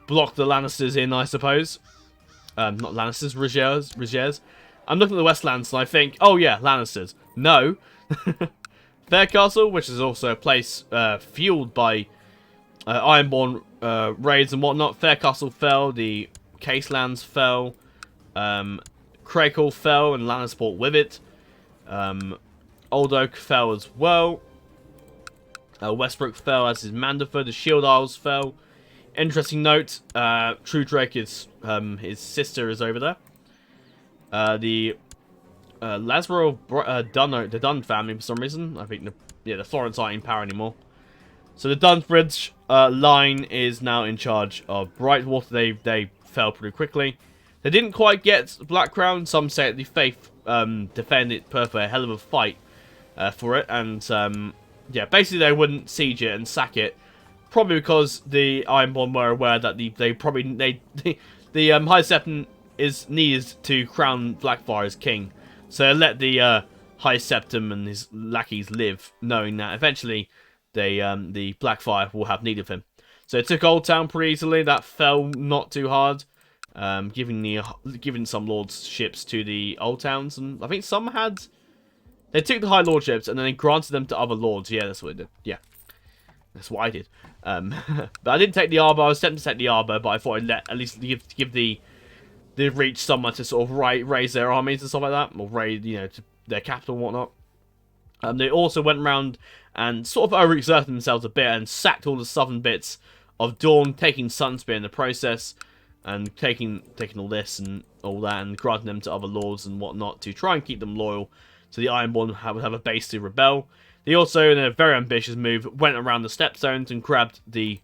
Lannisters in, I suppose. Not Lannisters, Rogers. I'm looking at the Westlands and I think, oh yeah, Lannisters. No. Faircastle, which is also a place fueled by Ironborn raids and whatnot. Faircastle fell, the Caselands fell, Crakehall fell, and Lannisport with it. Old Oak fell as well. Westbrook fell, as is Manderford. The Shield Isles fell. Interesting note, True Drake is his sister is over there. The Lazaro the Dunn family for some reason. I think the Florence aren't in power anymore. So the Dunbridge line is now in charge of Brightwater. They fell pretty quickly. They didn't quite get Black Crown. Some say that the Faith defended it for a hell of a fight for it, and yeah, basically they wouldn't siege it and sack it, probably because the Ironborn were aware that the High Septon is needed to crown Blackfire as king. So they let the High Septon and his lackeys live, knowing that eventually the Blackfire will have need of him. So it took Old Town pretty easily. That fell not too hard, giving some lords ships to the Old Towns, and I think some had. They took the High Lordships and then they granted them to other lords. Yeah, that's what they did. Yeah, that's what I did. But I didn't take the Arbor. I was tempted to take the Arbor, but I thought I'd at least give the Reach someone to sort of raise their armies and stuff like that, or raise, to their capital and whatnot. They also went around and sort of overexerted themselves a bit and sacked all the southern bits of Dawn, taking Sunspear in the process, and taking all this and all that, and granting them to other lords and whatnot to try and keep them loyal. So the Ironborn would have a base to rebel. They also, in a very ambitious move, went around the Stepstones and grabbed the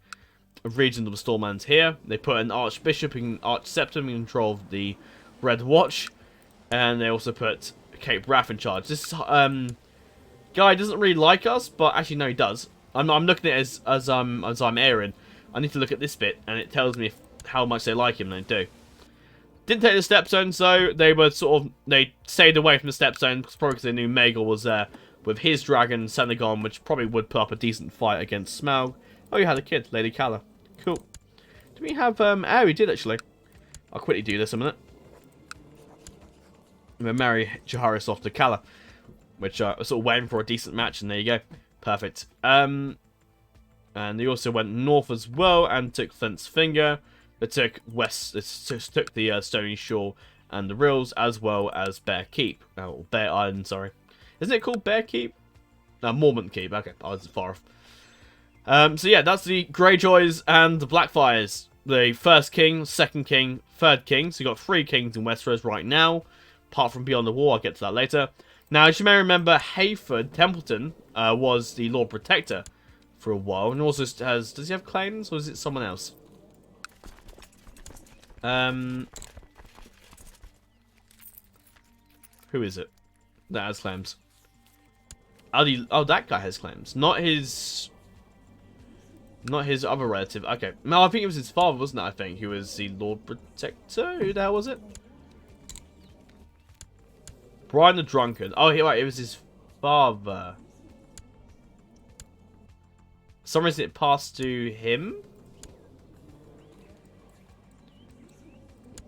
region of the Stormlands here. They put an Archbishop and Archseptum in control of the Red Watch, and they also put Cape Wrath in charge. This guy doesn't really like us, but actually no, he does. I'm looking at it as I'm airing. I need to look at this bit, and it tells me how much they like him, and they do. Didn't take the Stepstones, though. They stayed away from the Stepstones, probably because they knew Maegor was there with his dragon, Senegon, which probably would put up a decent fight against Smaug. Oh, you had a kid, Lady Calla. Cool. Do we have, we did, actually. I'll quickly do this a minute. and then marry Jaehaerys off to Calla, which I was sort of waiting for a decent match, and there you go. Perfect. And they also went north as well and took Flint's Finger. They took west. They took the Stony Shore and the Rills, as well as Bear Keep. Oh, Bear Island, sorry. Isn't it called Bear Keep? No, Mormont Keep. Okay, I was far off. So yeah, that's the Greyjoys and the Blackfires. The first king, second king, third king. So you got 3 kings in Westeros right now, apart from Beyond the Wall. I'll get to that later. Now, as you may remember, Hayford Templeton was the Lord Protector for a while, and also has. Does he have claims, or is it someone else? Who is it that has claims? Oh, that guy has claims. Not his other relative. Okay. No, I think it was his father, wasn't it? I think who was the Lord Protector. Who the hell was it? Brian the Drunkard. Oh, right. It was his father. For some reason it passed to him.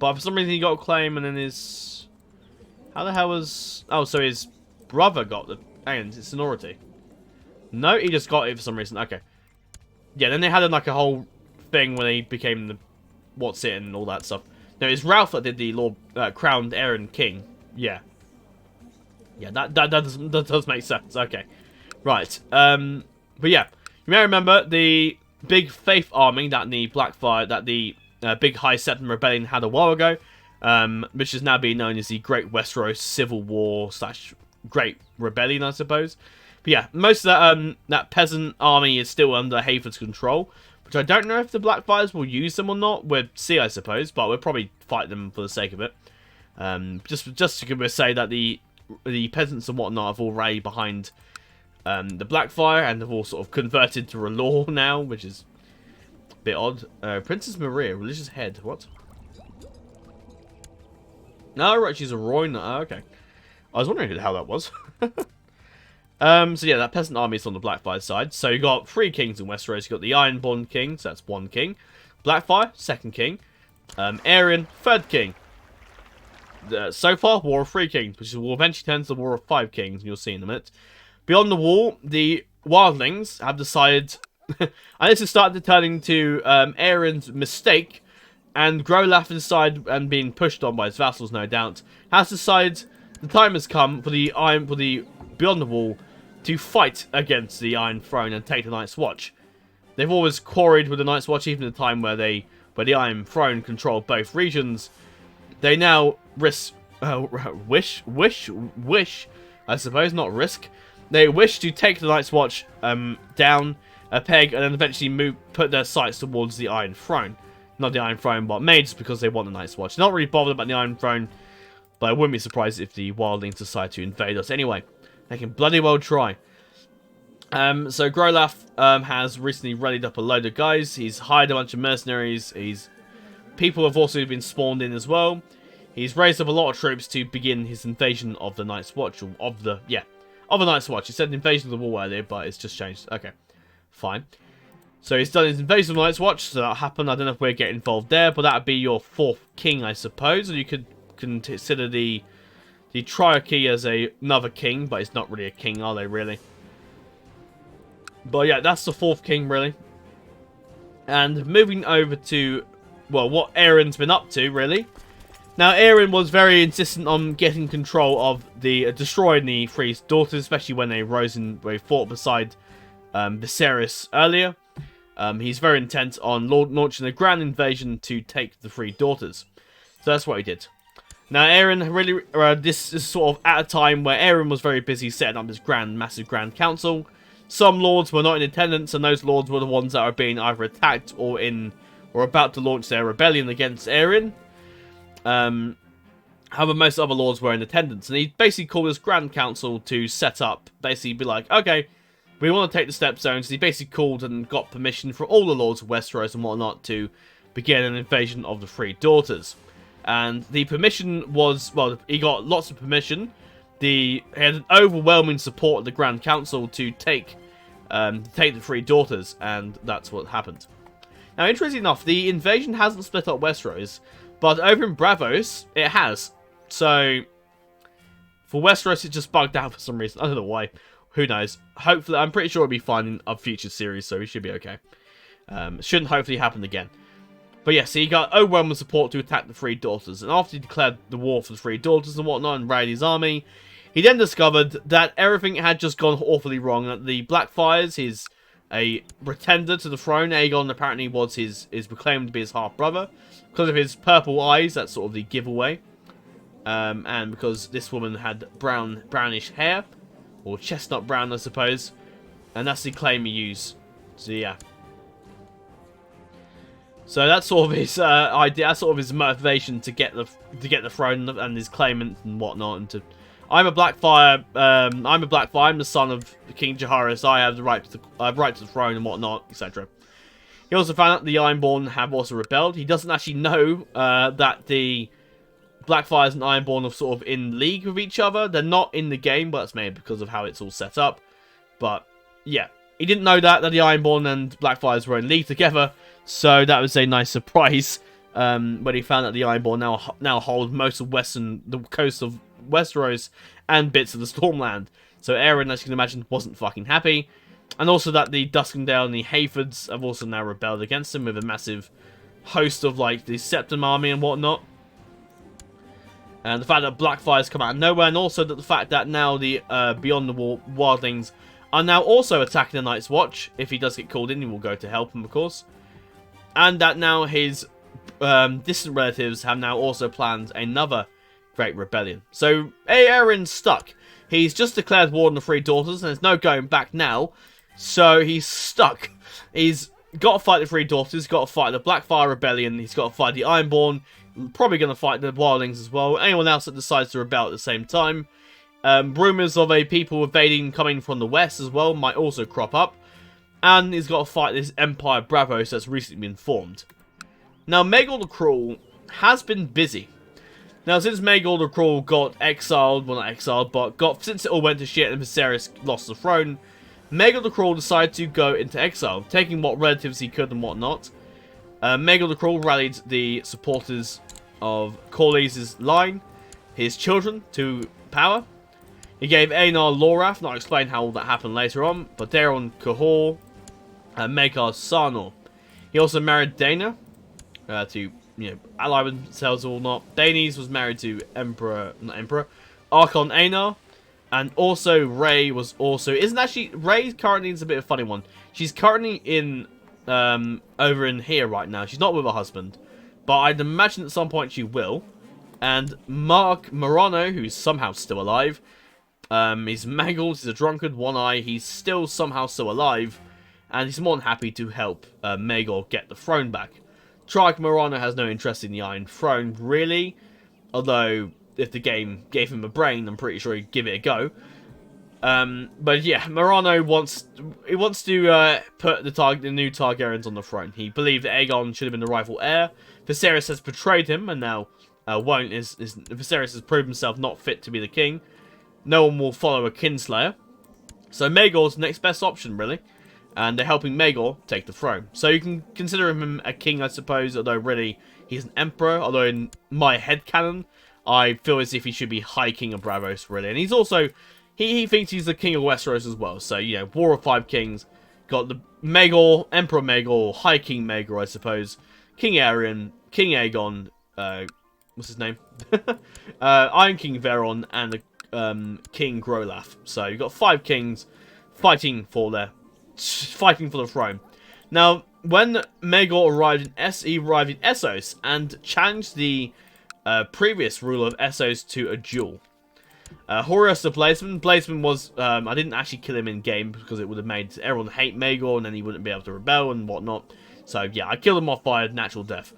But for some reason he got a claim, and then his... How the hell was... Oh, so his brother got the... Hang on, it's sonority. No, he just got it for some reason. Okay. Yeah, then they had like a whole thing when they became the... What's it and all that stuff. No, it's Ralph that did the Lord... crowned Aaron King. Yeah. Yeah, that does make sense. Okay. Right. But yeah. You may remember the big Faith army that the Blackfire... That the... big High Septon Rebellion had a while ago, which is now being known as the Great Westeros Civil War / Great Rebellion, I suppose. But yeah, most of that peasant army is still under Hayford's control, which I don't know if the Blackfires will use them or not. We'll see, I suppose, but we'll probably fight them for the sake of it. Just to say that the peasants and whatnot have all rallied behind the Blackfire, and have all sort of converted to a law now, which is bit odd. Princess Maria, religious head. What? No, right, she's a Royne. Okay. I was wondering how that was. So yeah, that peasant army is on the Blackfire side. So you got 3 kings in Westeros. You got the Ironborn king, so that's 1 king. Blackfire, 2nd king. Aerion, 3rd king. So far, War of 3 Kings, which will eventually turn to the War of 5 Kings, and you'll see in a minute. Beyond the Wall, the Wildlings have decided... and this is starting to turn into Aerion's mistake, and Grolaf inside and being pushed on by his vassals, no doubt, has decided the time has come for the Beyond the Wall to fight against the Iron Throne and take the Night's Watch. They've always quarried with the Night's Watch, even at the time where the Iron Throne controlled both regions. They now wish, I suppose, not risk. They wish to take the Night's Watch down a peg, and then eventually put their sights towards the Iron Throne. Not the Iron Throne, but made just because they want the Night's Watch. Not really bothered about the Iron Throne, but I wouldn't be surprised if the Wildlings decide to invade us. Anyway, they can bloody well try. So Grolaf has recently rallied up a load of guys. He's hired a bunch of mercenaries. People have also been spawned in as well. He's raised up a lot of troops to begin his invasion of the Night's Watch, or of the Night's Watch. He said invasion of the Wall earlier, but it's just changed. Okay. Fine. So he's done his invasion of the Night's Watch, so that'll happen. I don't know if we'll get involved there, but that'd be your 4th king, I suppose. Or you could consider the Triarchy as another king, but it's not really a king, are they, really? But yeah, that's the 4th king, really. And moving over to, well, what Aerion's been up to, really. Now, Aerion was very insistent on getting control of destroying the 3 daughters, especially when they fought beside Viserys earlier. He's very intent on launching a grand invasion to take the 3 daughters. So that's what he did. Now, Aerion really... this is sort of at a time where Aerion was very busy setting up his massive grand council. Some lords were not in attendance, and those lords were the ones that are being either attacked or about to launch their rebellion against Aerion. However, most other lords were in attendance, and he basically called his grand council to set up, basically be like, okay, we want to take the step zones. He basically called and got permission from all the lords of Westeros and whatnot to begin an invasion of the 3 daughters. And the permission was, well, he got lots of permission. He had an overwhelming support of the Grand Council to take the 3 daughters, and that's what happened. Now, interestingly enough, the invasion hasn't split up Westeros, but over in Bravos, it has. So, For Westeros, it just bugged out for some reason. I don't know why. Who knows? Hopefully, I'm pretty sure it'll be fine in a future series, so we should be okay. Shouldn't hopefully happen again. But yeah, so he got overwhelming support to attack the Three Daughters. And after he declared the war for the Three Daughters and whatnot and rallied his army, he then discovered that everything had just gone awfully wrong. That the Blackfires, a pretender to the throne, Aegon apparently is proclaimed to be his half-brother. Because of his purple eyes, that's sort of the giveaway. And because this woman had brownish hair. Or chestnut brown, I suppose. And that's the claim he used. So yeah. So that's sort of his idea. That's sort of his motivation to get the throne and his claimant and whatnot. And I'm a Blackfire. I'm the son of King Jaehaerys. I have the right to the throne and whatnot, etc. He also found out the Ironborn have also rebelled. He doesn't actually know that the Blackfires and Ironborn are sort of in league with each other. They're not in the game, but that's maybe because of how it's all set up. But yeah, he didn't know that the Ironborn and Blackfires were in league together. So that was a nice surprise when he found that the Ironborn now hold most of the coast of Westeros and bits of the Stormland. So Aeron, as you can imagine, wasn't fucking happy. And also that the Duskendale and the Hayfords have also now rebelled against him with a massive host of like the Septim army and whatnot. And the fact that Blackfires come out of nowhere, and also that the fact that now the Beyond the Wall wildlings are now also attacking the Night's Watch. If he does get called in, he will go to help him, of course. And that now his distant relatives have now also planned another great rebellion. So Aeron's stuck. He's just declared war on the Three Daughters, and there's no going back now. So he's stuck. He's got to fight the Three Daughters, he's got to fight the Blackfire Rebellion, he's got to fight the Ironborn, probably going to fight the Wildlings as well. Anyone else that decides to rebel at the same time. Rumours of a people invading coming from the west as well might also crop up. And he's got to fight this Empire Bravos that's recently been formed. Now, Maegor the Cruel has been busy. Now, since Maegor the Cruel got exiled, well not exiled, but since it all went to shit and Viserys lost the throne, Maegor the Cruel decided to go into exile, taking what relatives he could and whatnot. Maegor the Cruel rallied the supporters of Corlys' line, his children, to power. He gave Aenar Lorath, not explain how all that happened later on, but Daeron Cahor, and Maegor Sarnor. He also married Dana to, ally with themselves or not. Daenerys was married to Archon Aenar, and also Rey was also Rey currently is a bit of a funny one. She's currently in over in here right now. She's not with her husband, but I'd imagine at some point she will. And Mark Morano, who's somehow still alive, he's mangled, he's a drunkard, one eye, he's still alive, and he's more than happy to help Maegor get the throne back. Trike Morano has no interest in the Iron Throne, really, although if the game gave him a brain, I'm pretty sure he'd give it a go. But yeah, Morano wants to put the new Targaryens on the throne. He believed that Aegon should have been the rightful heir. Viserys has betrayed him, and now Viserys has proved himself not fit to be the king. No one will follow a kinslayer. So Maegor's the next best option, really. And they're helping Maegor take the throne. So you can consider him a king, I suppose, although really he's an emperor. Although in my headcanon, I feel as if he should be High King of Bravos, really. And he's also, he thinks he's the king of Westeros as well. So, War of Five Kings. Got the Maegor, Emperor Maegor, High King Maegor, I suppose. King Aerion, King Aegon, what's his name? Iron King Veron, and the King Grolath. So you've got 5 kings fighting for the throne. Now, when Maegor arrived in Essos and challenged the previous ruler of Essos to a duel. Horus the Blazeman was, I didn't actually kill him in game because it would have made everyone hate Maegor and then he wouldn't be able to rebel and whatnot. So yeah, I killed him off by a natural death.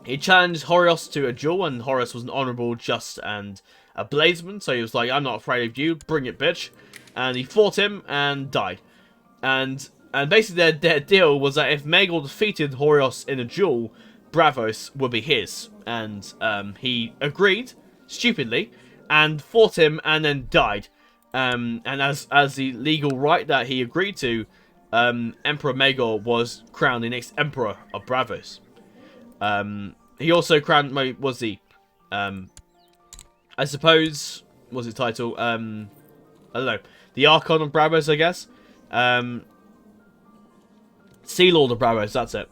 He challenged Horus to a duel, and Horus was an honourable, just, and a Blazeman, so he was like, I'm not afraid of you, bring it, bitch. And he fought him and died. And basically their deal was that if Maegor defeated Horus in a duel, Bravos would be his. And he agreed, stupidly, and fought him and then died. And as the legal right that he agreed to, Emperor Maegor was crowned the next Emperor of Bravos. He also crowned, I suppose, what's its title? I don't know. The Archon of Bravos, I guess. Sea Lord of Bravos, that's it.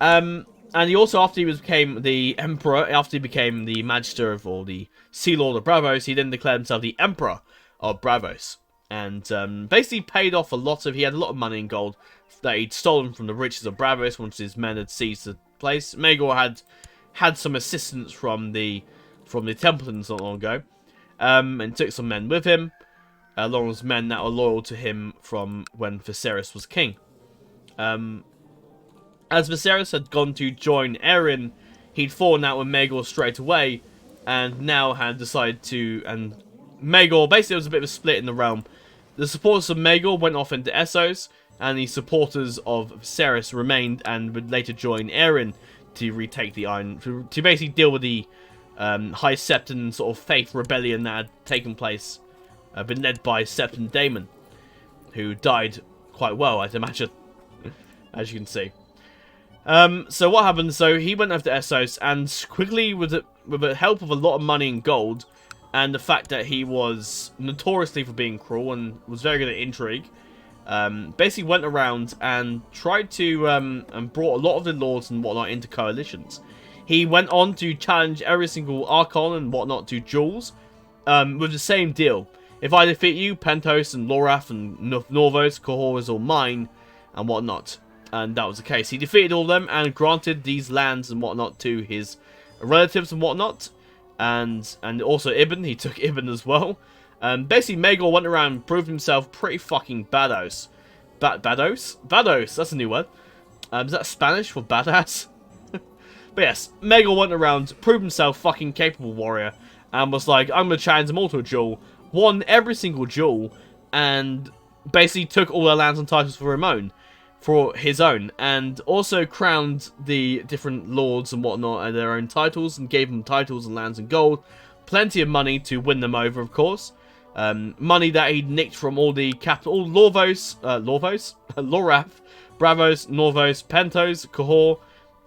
And he also, after he became the Emperor, after he became the Magister of, or the Sea Lord of Bravos, he then declared himself the Emperor of Bravos. And basically paid off a lot of, he had a lot of money in gold that he'd stolen from the riches of Bravos once his men had seized the place. Maegor had some assistance from the Templetons not long ago, and took some men with him, along with men that were loyal to him from when Viserys was king. As Viserys had gone to join Aerion, he'd fallen out with Maegor straight away, and now had decided to, and Maegor, basically there was a bit of a split in the realm. The supporters of Maegor went off into Essos, and the supporters of Viserys remained and would later join Aerion to retake the Iron, to basically deal with the High Septon sort of faith rebellion that had taken place, been led by Septon Daemon, who died quite well, I'd imagine, as you can see. So what happened? So he went over to Essos, and quickly, with the help of a lot of money and gold, and the fact that he was notoriously for being cruel and was very good at intrigue, basically went around and tried to, and brought a lot of the lords and whatnot into coalitions. He went on to challenge every single Archon and whatnot to duels, with the same deal. If I defeat you, Pentos and Lorath and Norvos, Cahor is all mine, and whatnot. And that was the case. He defeated all of them and granted these lands and whatnot to his relatives and whatnot. And also Ibn, he took Ibn as well. Basically, Maegor went around and proved himself pretty fucking badass. Badass? Badass, that's a new word. Is that Spanish for badass? But yes, Maegor went around, proved himself fucking capable warrior, and was like, I'm going to challenge them all to a duel. Won every single duel, and basically took all their lands and titles for his own, and also crowned the different lords and whatnot and their own titles, and gave them titles and lands and gold. Plenty of money to win them over, of course. Money that he'd nicked from all the capital, Lorath, Bravos, Norvos, Pentos, Cahor,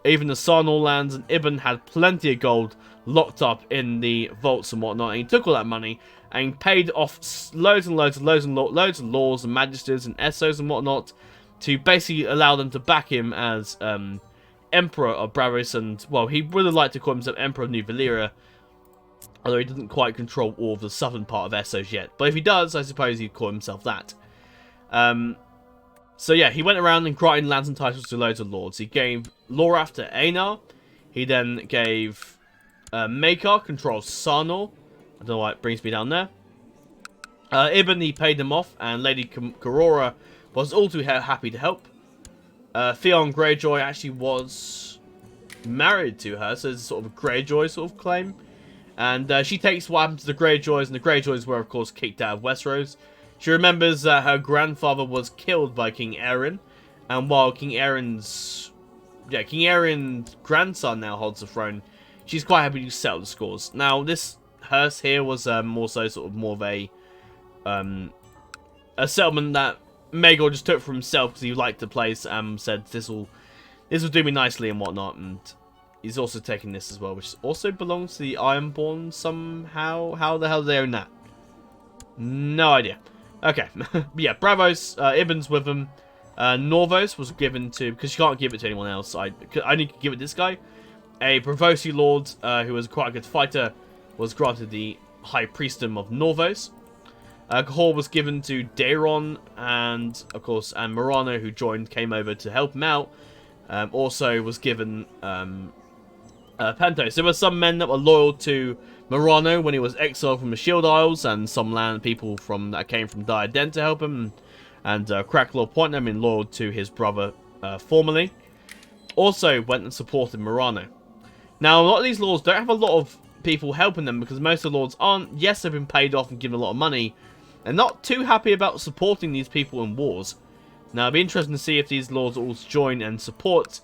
even the Sarnor lands, and Ibn had plenty of gold locked up in the vaults and whatnot, and he took all that money and paid off loads of lords and magisters and Essos and whatnot, to basically allow them to back him as Emperor of Bravos, and, well, he would have liked to call himself Emperor of New Valyria, although he doesn't quite control all of the southern part of Essos yet. But if he does, I suppose he'd call himself that. So yeah, he went around and granted lands and titles to loads of lords. He gave Lorath to Aenar. He then gave Maekar control of Sarnor. I don't know why it brings me down there. Ibn, he paid them off, and Lady Karora was all too happy to help. Theon Greyjoy actually was married to her, so there's sort of a Greyjoy sort of claim. And she takes what happened to the Greyjoys, and the Greyjoys were, of course, kicked out of Westeros. She remembers that her grandfather was killed by King Aerion, and while King Aerion's grandson now holds the throne, she's quite happy to settle the scores. Now, this hearse here was also sort of more of a settlement that Maegor just took for himself because he liked the place and said this will do me nicely and whatnot, and he's also taking this as well, which also belongs to the Ironborn somehow. How the hell do they own that? No idea. Okay, yeah, Bravos, Ibn's with them. Norvos was given to, because you can't give it to anyone else, I need to give it this guy. A Bravosi Lord, who was quite a good fighter, was granted the High Priestdom of Norvos. Cahor was given to Daeron, and, of course, and Morano, who came over to help him out, also was given Pentos. There were some men that were loyal to Morano when he was exiled from the Shield Isles, and some land people that came from Diadem to help him, and Cracklaw Point, loyal to his brother formerly, also went and supported Morano. Now, a lot of these lords don't have a lot of people helping them, because most of the lords aren't, yes, they've been paid off and given a lot of money, and not too happy about supporting these people in wars. Now, it'll be interesting to see if these lords all join and support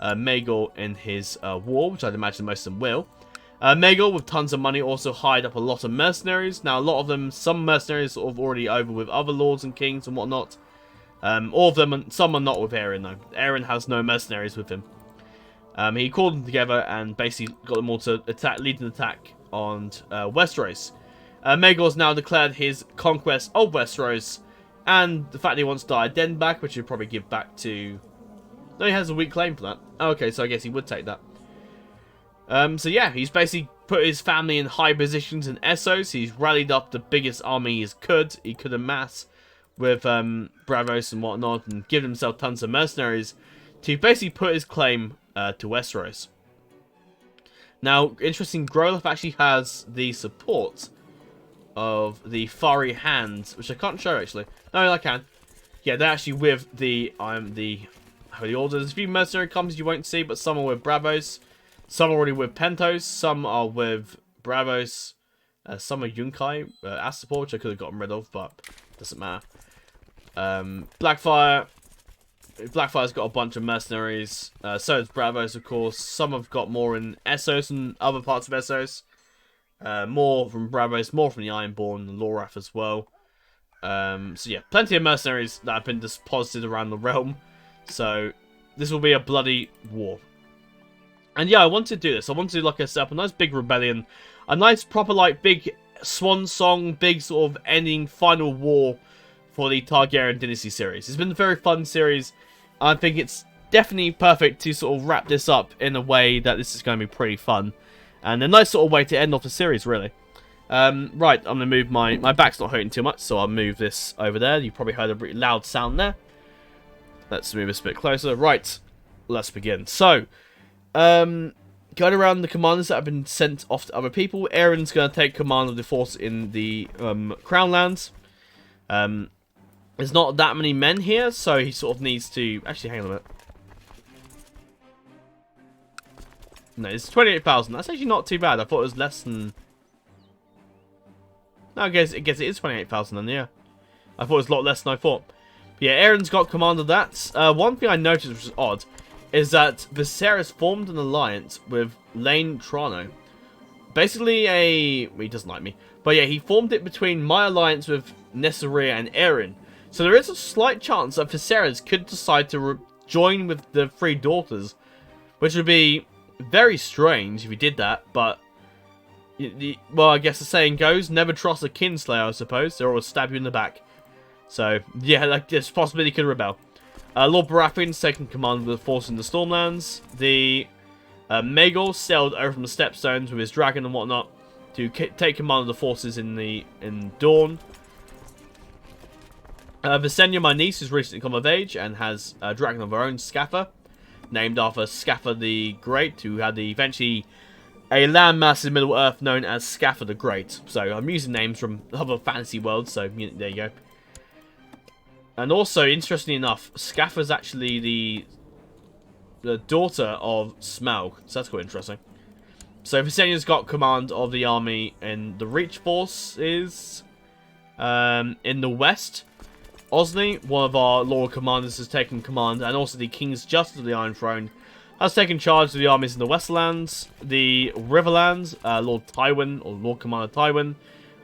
Maegor in his war, which I'd imagine most of them will. Maegor, with tons of money, also hired up a lot of mercenaries. Now, a lot of them, some mercenaries sort of already over with other lords and kings and whatnot. All of them, some are not with Aerion, though. Aerion has no mercenaries with him. He called them together and basically got them all to lead an attack on Westeros. Maegor's now declared his conquest of Westeros, and the fact that he wants Diadem back, which he'll probably give back to... No, he has a weak claim for that. Okay, so I guess he would take that. So yeah, he's basically put his family in high positions in Essos. He's rallied up the biggest army he could amass with Bravos and whatnot, and given himself tons of mercenaries to basically put his claim to Westeros. Now, interesting, Growlithe actually has the support of the Fiery Hands, which I can't show actually. No, I can. Yeah, they're actually with the Holy Order. There's a few mercenary companies you won't see, but some are with Bravos. Some are already with Pentos. Some are with Bravos. Some are Yunkai as support, which I could have gotten rid of, but doesn't matter. Blackfire's got a bunch of mercenaries. So does Bravos, of course. Some have got more in Essos and other parts of Essos. More from Bravos, more from the Ironborn and Lorath as well. So yeah, plenty of mercenaries that have been deposited around the realm. So this will be a bloody war. And yeah, I want to do this. I want to do, like I said, a nice big rebellion. A nice proper, like, big swan song, big sort of ending final war for the Targaryen Dynasty series. It's been a very fun series. I think it's definitely perfect to sort of wrap this up in a way that this is going to be pretty fun. And a nice sort of way to end off the series, really. Right, I'm going to move my back's not hurting too much, so I'll move this over there. You probably heard a pretty loud sound there. Let's move this a bit closer. Right, let's begin. So, going around the commanders that have been sent off to other people. Aeron's going to take command of the force in the Crown Lands. There's not that many men here, so he sort of needs to... Actually, hang on a minute. No, it's 28,000. That's actually not too bad. I thought it was less than... No, I guess it is 28,000 then, yeah. I thought it was a lot less than I thought. But yeah, Aeron's got command of that. One thing I noticed, which is odd, is that Viserys formed an alliance with Lane Trano. Basically he doesn't like me. But yeah, he formed it between my alliance with Nessaria and Aeron. So there is a slight chance that Viserys could decide to join with the three daughters. Which would be very strange if he did that, but... Well, I guess the saying goes, never trust a kinslayer, I suppose. They'll always stab you in the back. So, yeah, like, there's a possibility he could rebel. Lord Baratheon's taking command of the force in the Stormlands. The Maegor sailed over from the Stepstones with his dragon and whatnot to take command of the forces in Dawn. Visenya, my niece, has recently come of age and has a dragon of her own, Scaffa, named after Scaffa the Great, who had eventually a landmass in Middle-earth known as Scaffa the Great. So I'm using names from other fantasy worlds, so there you go. And also, interestingly enough, Scaffa's actually the daughter of Smaug, so that's quite interesting. So Visenya's got command of the army in the Reach forces in the west. Osney, one of our Lord Commanders, has taken command, and also the King's Justice of the Iron Throne has taken charge of the armies in the Westlands. The Riverlands, Lord Tywin, or Lord Commander Tywin,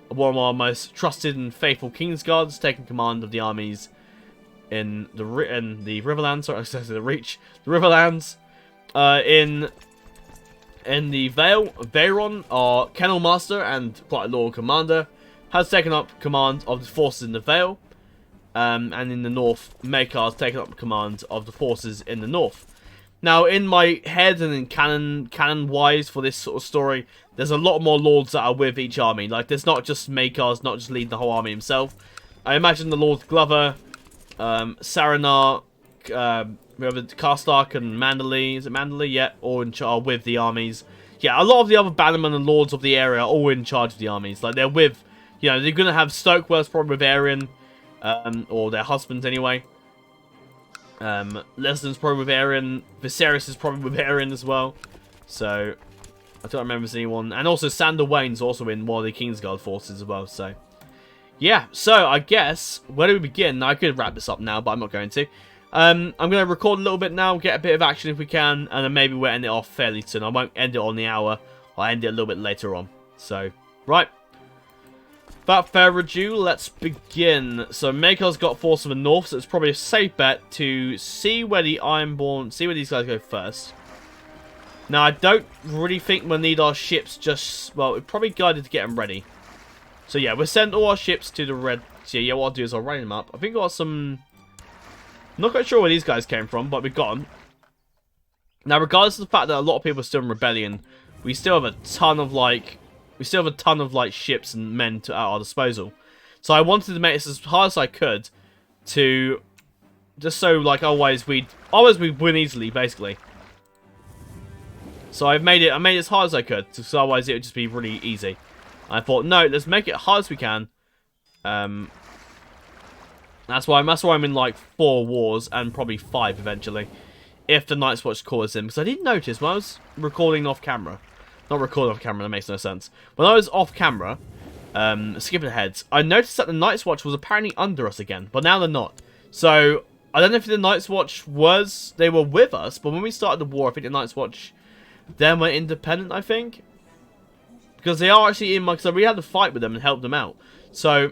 one of our most trusted and faithful Kingsguards, has taken command of the armies in the Riverlands. Sorry, I said the Reach, the Riverlands. In the Vale, Veyron, our Kennel Master and quite a Lord Commander, has taken up command of the forces in the Vale. And in the north, Maekar has taken up command of the forces in the north. Now, in my head and in canon-wise for this sort of story, there's a lot more lords that are with each army. Like, there's not just Maekar's not just leading the whole army himself. I imagine the Lord Glover, Saranar, whoever, Karstark and Manderley, is it Manderley? Yeah, all in charge with the armies. Yeah, a lot of the other bannermen and lords of the area are all in charge of the armies. Like, they're with, you know, they're going to have Stokeworth's probably with Aerion. Or their husbands anyway. Lesnan's probably with Aerion. Viserys is probably with Aerion as well. So, I don't remember seeing anyone. And also Sandor Wayne's also in one of the Kingsguard forces as well. So, yeah. So, I guess, where do we begin? Now, I could wrap this up now, but I'm not going to. I'm going to record a little bit now, get a bit of action if we can, and then maybe we'll end it off fairly soon. I won't end it on the hour. I'll end it a little bit later on. So, right. Without further ado, let's begin. So Maekar's got force from the north, so it's probably a safe bet to see where the Ironborn, see where these guys go first. Now, I don't really think we'll need our ships just... Well, we're probably guided to get them ready. So, yeah, we'll send all our ships to the red... So, yeah, what I'll do is I'll rain them up. I think we've got some... I'm not quite sure where these guys came from, but we've got them. Now, regardless of the fact that a lot of people are still in rebellion, we still have a ton of, like... ships and men at our disposal. So, I wanted to make this as hard as I could to... Just so, like, otherwise we'd win easily, basically. So, I made it as hard as I could, so otherwise it would just be really easy. I thought, no, let's make it hard as we can. That's why I'm in, like, 4 wars, and probably 5 eventually. If the Night's Watch calls in. Because I didn't notice when I was recording off camera. Not recording off camera, that makes no sense. When I was off camera, skipping ahead, I noticed that the Night's Watch was apparently under us again. But now they're not. So, I don't know if the Night's Watch they were with us. But when we started the war, I think the Night's Watch then went independent, I think. Because they are actually in my... So we had to fight with them and help them out. So...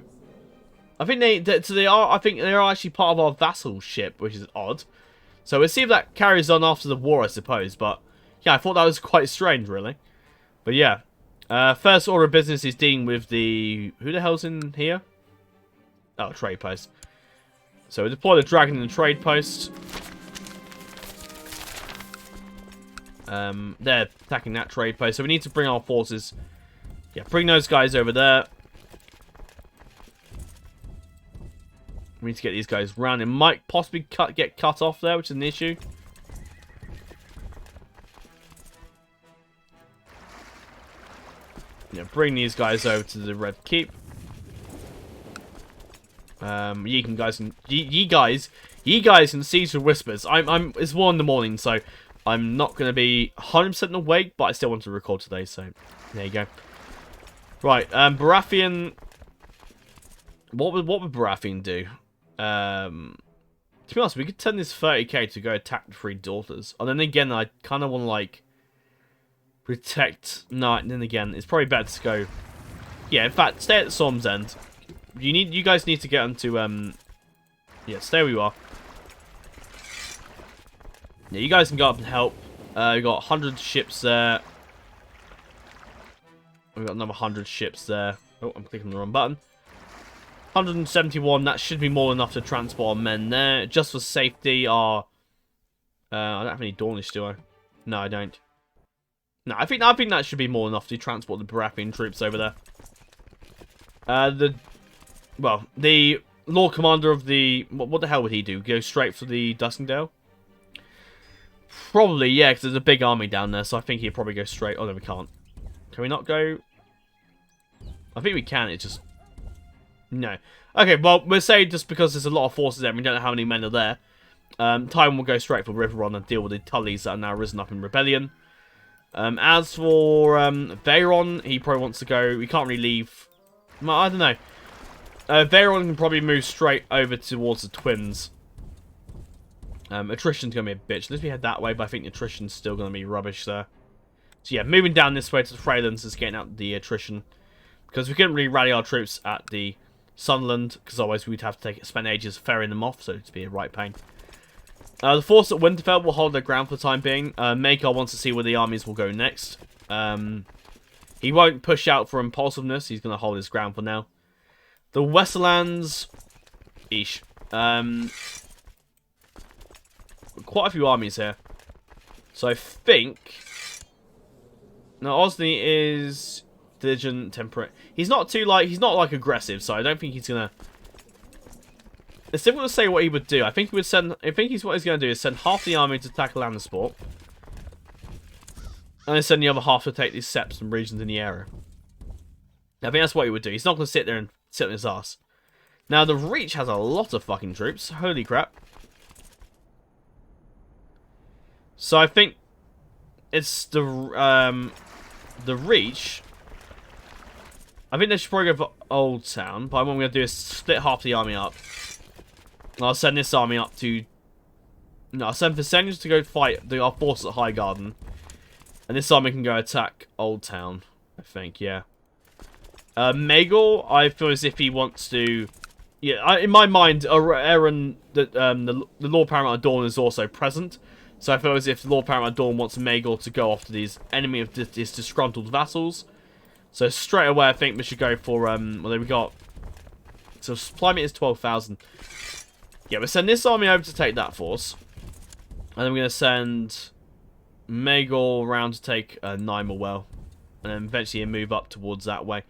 I think they are actually part of our vassal ship, which is odd. So we'll see if that carries on after the war, I suppose. But yeah, I thought that was quite strange, really. But yeah, first order of business is dealing with the... Who the hell's in here? Oh, trade post. So we deploy the dragon in the trade post. They're attacking that trade post, so we need to bring our forces. Yeah, bring those guys over there. We need to get these guys round. It might possibly get cut off there, which is an issue. Yeah, bring these guys over to the Red Keep. Ye guys can see through whispers. It's 1 in the morning, so I'm not going to be 100% awake, but I still want to record today, so there you go. Right, Baratheon. What would Baratheon do? To be honest, we could turn this 30k to go attack the 3 daughters. And then again, I kind of want to, like, protect... No, and then again, it's probably better to go... Yeah, in fact, stay at the Storm's End. You guys need to get onto, yeah, stay where you are. Yeah, you guys can go up and help. We've got 100 ships there. We've got another 100 ships there. Oh, I'm clicking the wrong button. 171, that should be more than enough to transport our men there. Just for safety, I don't have any Dornish, do I? No, I don't. No, I think that should be more than enough to transport the Baratheon troops over there. The Lord Commander of the... What the hell would he do? Go straight for the Duskendale? Probably, yeah, because there's a big army down there, so I think he'd probably go straight... Oh, no, we can't. Can we not go? I think we can, it's just... No. Okay, well, we'll say just because there's a lot of forces there and we don't know how many men are there. Tywin will go straight for Riverrun and deal with the Tullys that are now risen up in rebellion. As for Valyrian, he probably wants to go... We can't really leave... Well, I don't know. Valyrian can probably move straight over towards the twins. Attrition's going to be a bitch. Unless we head that way, but I think attrition's still going to be rubbish there. So yeah, moving down this way to the Freylands is getting out the attrition. Because we couldn't really rally our troops at the Sunderland, because otherwise we'd have to spend ages ferrying them off, so it'd be a right pain. The force at Winterfell will hold their ground for the time being. Maekar wants to see where the armies will go next. He won't push out for impulsiveness. He's going to hold his ground for now. The Westerlands... Eesh. Quite a few armies here. So I think... Now, Osney is... Diligent, temperate. He's not like aggressive, so I don't think he's gonna... It's difficult to say what he would do. I think what he's gonna do is send half the army to tackle Lannisport. And then send the other half to take these seps and regions in the area. I think that's what he would do. He's not gonna sit there and sit on his ass. Now, the Reach has a lot of fucking troops. Holy crap. So I think it's the Reach. I think they should probably go for Old Town, but what I'm going to do is split half the army up. And I'll send this army up to... No, I'll send Viserion to go fight our forces at Highgarden. And this army can go attack Old Town, I think, yeah. Maegor, I feel as if he wants to... Yeah, in my mind, Aaron, the Lord Paramount of Dawn is also present. So I feel as if Lord Paramount Dawn wants Maegor to go after these enemy of his disgruntled vassals. So straight away I think we should go for, well there we got, so supply meter is 12,000. Yeah, we'll send this army over to take that force. And then we're going to send Maegor around to take Nyma well. And then eventually move up towards that way.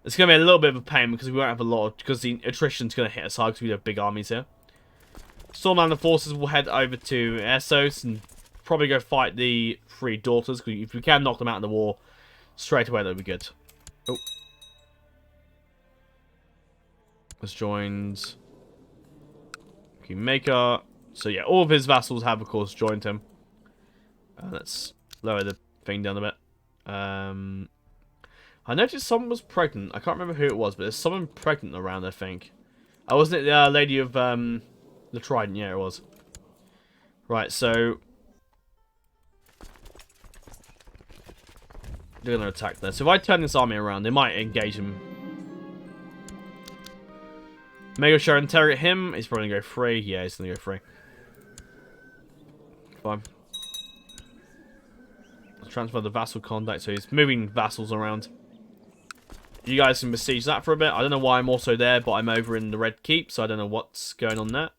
It's going to be a little bit of a pain because we won't have a lot of, because the attrition's going to hit us hard because we have big armies here. Stormlander forces will head over to Essos and probably go fight the three daughters. Because if we can knock them out in the war straight away, that'll be good. Oh. Has joined Kingmaker. So yeah, all of his vassals have, of course, joined him. Let's lower the thing down a bit. I noticed someone was pregnant. I can't remember who it was, but there's someone pregnant around, I think. Oh, wasn't it the lady of the Trident? Yeah, it was. Right, so they're going to attack there. So if I turn this army around, they might engage him. Maegor shall interrogate him. He's probably going to go free. Yeah, he's going to go free. Fine. Let's transfer the vassal contact, so he's moving vassals around. You guys can besiege that for a bit. I don't know why I'm also there, but I'm over in the Red Keep, so I don't know what's going on there.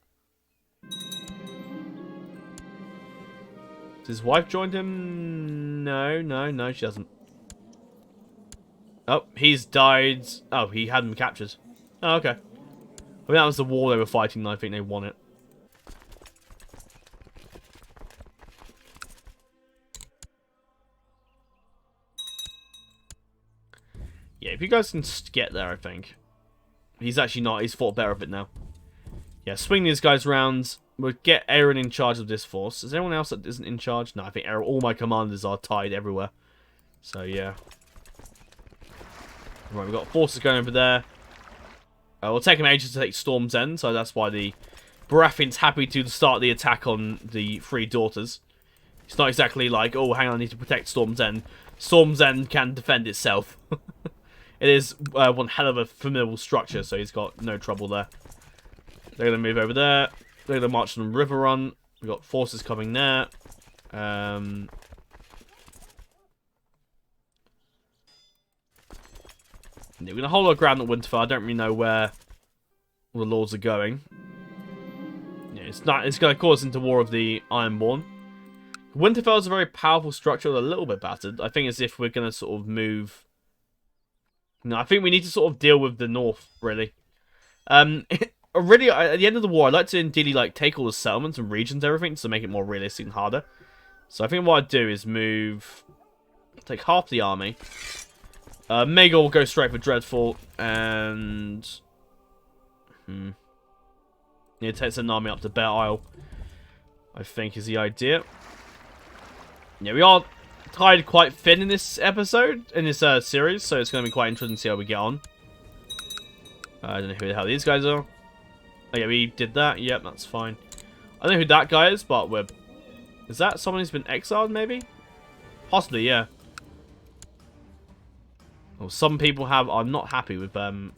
Has his wife joined him? No, she hasn't. Oh, he's died. Oh, he had him captured. Oh, okay. I mean, that was the war they were fighting, and I think they won it. Yeah, if you guys can get there, I think. He's actually not. He's fought better of it now. Yeah, swing these guys round. We'll get Aaron in charge of this force. Is there anyone else that isn't in charge? No, I think Aaron, all my commanders are tied everywhere. So, yeah. Right, we've got forces going over there. We'll take him ages to take Storm's End, so that's why the Baratheon's happy to start the attack on the three daughters. It's not exactly like, oh, hang on, I need to protect Storm's End. Storm's End can defend itself. It is one hell of a formidable structure, so he's got no trouble there. They're going to move over there. They're going to march on River Run. We've got forces coming there. Yeah, we're going to hold our ground at Winterfell. I don't really know where all the lords are going. Yeah, it's going to cause into War of the Ironborn. Winterfell is a very powerful structure, a little bit battered. I think as if we're going to sort of move... No, I think we need to sort of deal with the north, really. Really, at the end of the war, I'd like to indeed like take all the settlements and regions, everything, to make it more realistic and harder. So I think what I'd do is move... Take half the army. Maegor will go straight for Dreadfort, and... Yeah, takes an army up to Bear Isle, I think is the idea. Yeah, we are tied quite thin in this episode, in this series, so it's going to be quite interesting to see how we get on. I don't know who the hell these guys are. Oh yeah, we did that. Yep, that's fine. I don't know who that guy is, but we're... Is that someone who's been exiled, maybe? Possibly, yeah. Well, some people are not happy with... Oh,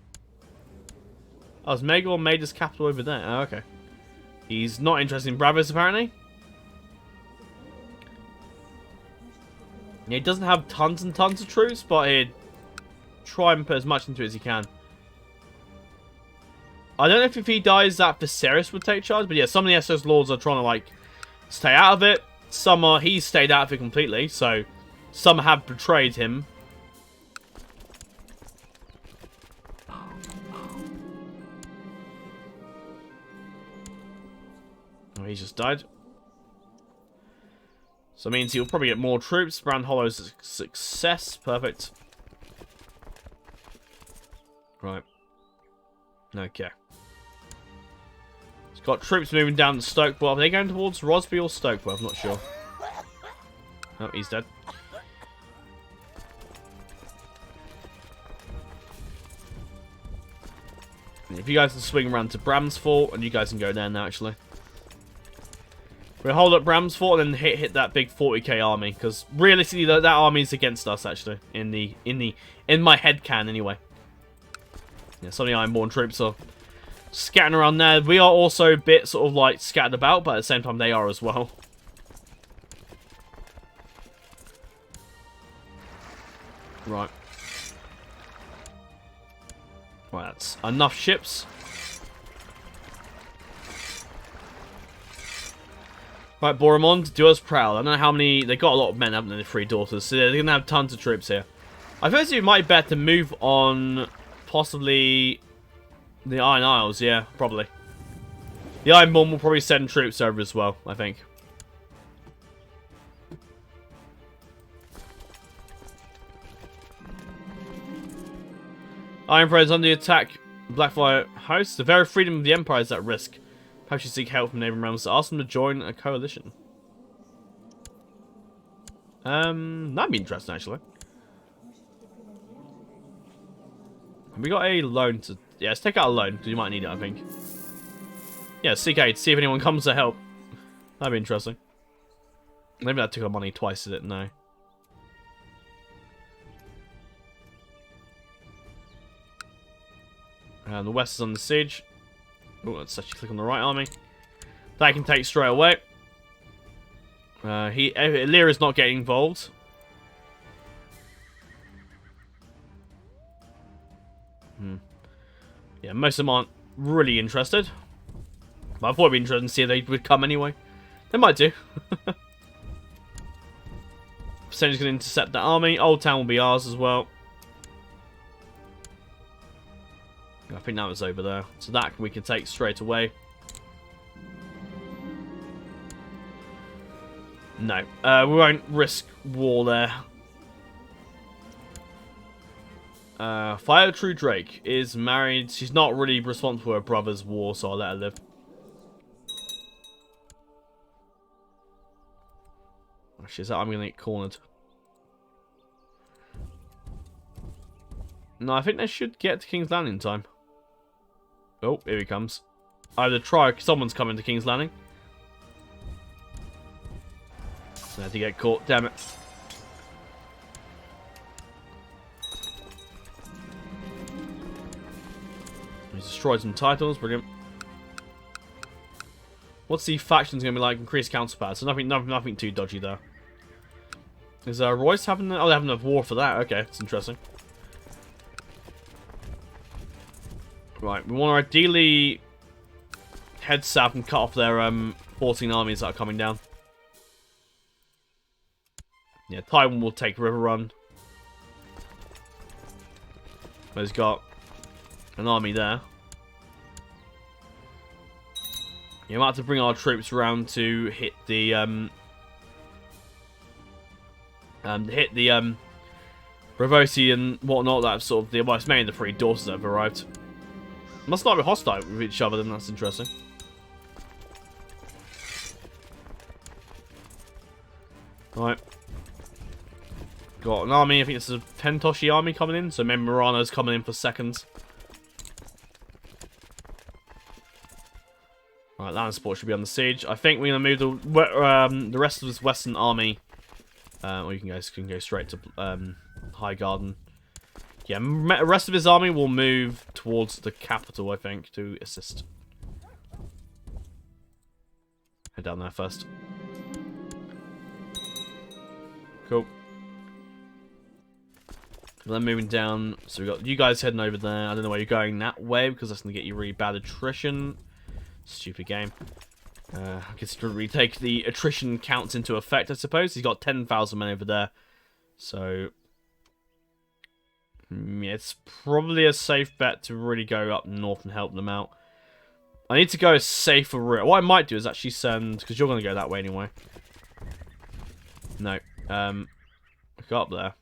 has Maegor made his capital over there? Oh, okay. He's not interested in Bravos, apparently. Yeah, he doesn't have tons and tons of troops, but he'd try and put as much into it as he can. I don't know if he dies that Viserys would take charge, but yeah, some of the Essos lords are trying to, like, stay out of it. Some are... He's stayed out of it completely, so some have betrayed him. Oh, he just died. So that means he'll probably get more troops. Brand Hollow's a success. Perfect. Right. Okay. He's got troops moving down to Stokewell. Are they going towards Rosby or Stokewell? I'm not sure. Oh, he's dead. If you guys can swing around to Bramsfort, and you guys can go there now, actually. We'll hold up Bramsfort and then hit that big 40k army, because realistically that army is against us actually in my head can anyway. Yeah, some of the Ironborn troops are scattering around there. We are also a bit sort of like scattered about, but at the same time they are as well. Right. Right, that's enough ships. Right, Boromond, do us proud. I don't know how many... They got a lot of men, haven't they, the three daughters? So they're going to have tons of troops here. I suppose it might be better to move on possibly the Iron Isles. Yeah, probably. The Ironborn will probably send troops over as well, I think. Iron Empire is under attack. Blackfire hosts. The very freedom of the Empire is at risk. Perhaps you seek help from neighboring realms. Ask them to join a coalition. That'd be interesting, actually. Have we got a loan to... Yeah, let's take out a loan, because you might need it, I think. Yeah, seek aid. See if anyone comes to help. That'd be interesting. Maybe that took our money twice, is it? No. And the west is on the siege. Oh, let's actually click on the right army. That can take straight away. Lyra's not getting involved. Yeah, most of them aren't really interested. But I thought it'd be interesting to see if they would come anyway. They might do. Percentage going to intercept that army. Old Town will be ours as well. I think that was over there. So that we can take straight away. No. We won't risk war there. Fire True Drake is married. She's not really responsible for her brother's war, so I'll let her live. Actually, is that I'm going to get cornered? No, I think they should get to King's Landing in time. Oh, here he comes. Either try, someone's coming to King's Landing. So I had to get caught, damn it. He's destroyed some titles, brilliant. What's the factions going to be like? Increased council power, so nothing too dodgy there. Is Royce having... Oh, they're having a war for that. Okay, that's interesting. Right, we want to ideally head south and cut off their 14 armies that are coming down. Yeah, Tywin will take River Run. He's got an army there. You might have to bring our troops around to hit the Ravosi and whatnot. That's sort of the... Well, it's mainly the three daughters that have arrived. Must not be hostile with each other, then that's interesting. Right. Got an army, I think it's a Tentoshi army coming in, so maybe Morano's coming in for seconds. Right, land support should be on the siege. I think we're going to move the rest of this western army. Or you can go straight to High Garden. Yeah, the rest of his army will move towards the capital, I think, to assist. Head down there first. Cool. Then moving down, so we got you guys heading over there. I don't know where you're going that way, because that's going to get you really bad attrition. Stupid game. I guess it doesn't really take the attrition counts into effect, I suppose. He's got 10,000 men over there. So... yeah, it's probably a safe bet to really go up north and help them out. I need to go a safer route. What I might do is actually send... because you're going to go that way anyway. No. Go up there.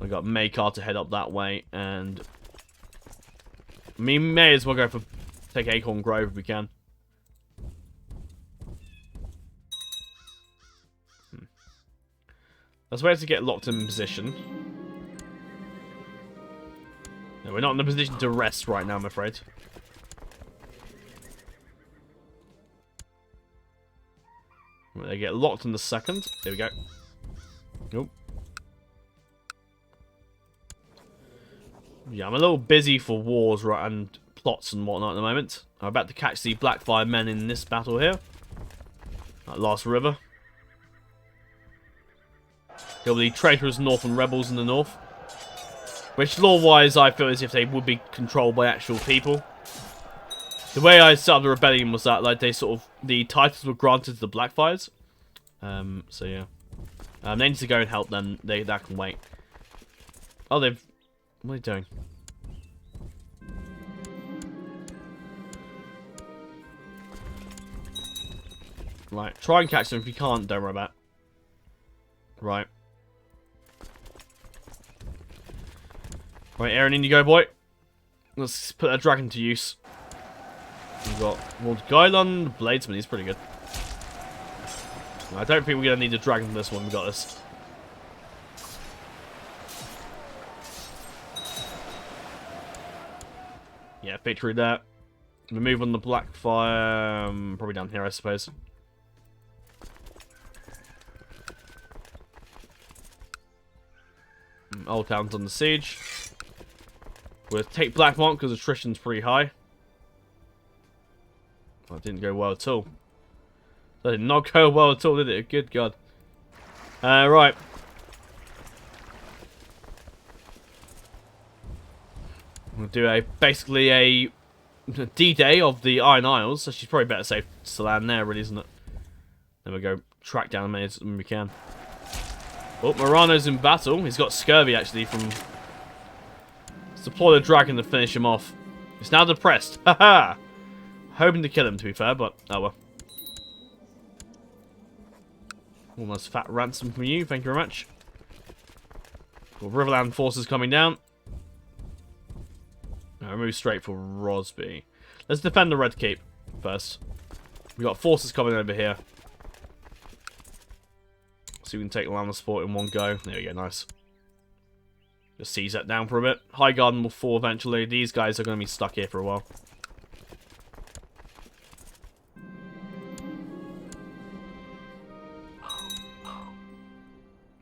I got Maykar to head up that way, and... I mean, may as well go for... take Acorn Grove if we can. Let's wait to get locked in position. No, we're not in a position to rest right now, I'm afraid. They get locked in the second. There we go. Nope. Yeah, I'm a little busy for wars, right, and plots and whatnot at the moment. I'm about to catch the Blackfire men in this battle here. That last river. There'll be traitorous Northern rebels in the north. Which, lore-wise, I feel as if they would be controlled by actual people. The way I set up the rebellion was that, like, the titles were granted to the Blackfires. So yeah. They need to go and help them. That can wait. Oh, what are they doing? Right, try and catch them. If you can't, don't worry about it. Right. Right, Aaron, in you go, boy. Let's put that dragon to use. We've got Lord Gylon, Bladesman, he's pretty good. I don't think we're going to need a dragon for this one, we got this. Yeah, victory there. We move on the Blackfire, probably down here, I suppose. Old Town's on the siege. We'll take Blackmont because attrition's pretty high. That didn't go well at all. That did not go well at all, did it? Good God. Right. We'll do basically a D-Day of the Iron Isles. So she's probably better safe to land there, really, isn't it? Then we'll go track down as many as we can. Oh, Morano's in battle. He's got scurvy, actually, from... Let's deploy the dragon to finish him off. He's now depressed. Haha! Hoping to kill him, to be fair, but... Oh, well. Almost fat ransom from you. Thank you very much. Got Riverland forces coming down. Now, move straight for Rosby. Let's defend the Red Keep first. We got forces coming over here. So we can take land sport in one go. There we go, nice. Just seize that down for a bit. High Garden will fall eventually. These guys are going to be stuck here for a while.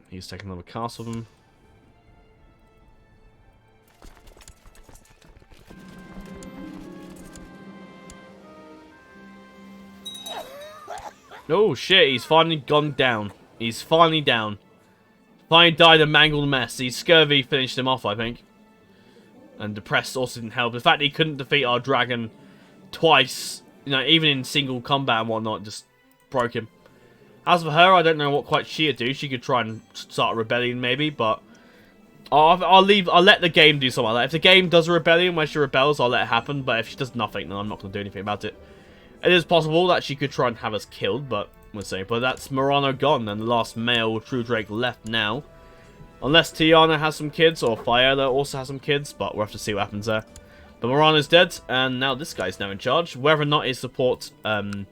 He's taking another castle of them. Oh shit, he's finally gone down. He's finally down. Finally died a mangled mess. His scurvy finished him off, I think. And depressed also didn't help. The fact that he couldn't defeat our dragon twice, you know, even in single combat and whatnot, just broke him. As for her, I don't know what quite she'd do. She could try and start a rebellion, maybe, but I'll let the game do something like that. If the game does a rebellion where she rebels, I'll let it happen. But if she does nothing, then I'm not going to do anything about it. It is possible that she could try and have us killed, but we'll see. But that's Morano gone, and the last male True Drake left now. Unless Tiana has some kids, or Fiona also has some kids, but we'll have to see what happens there. But Morano's dead, and now this guy's now in charge. Whether or not he supports the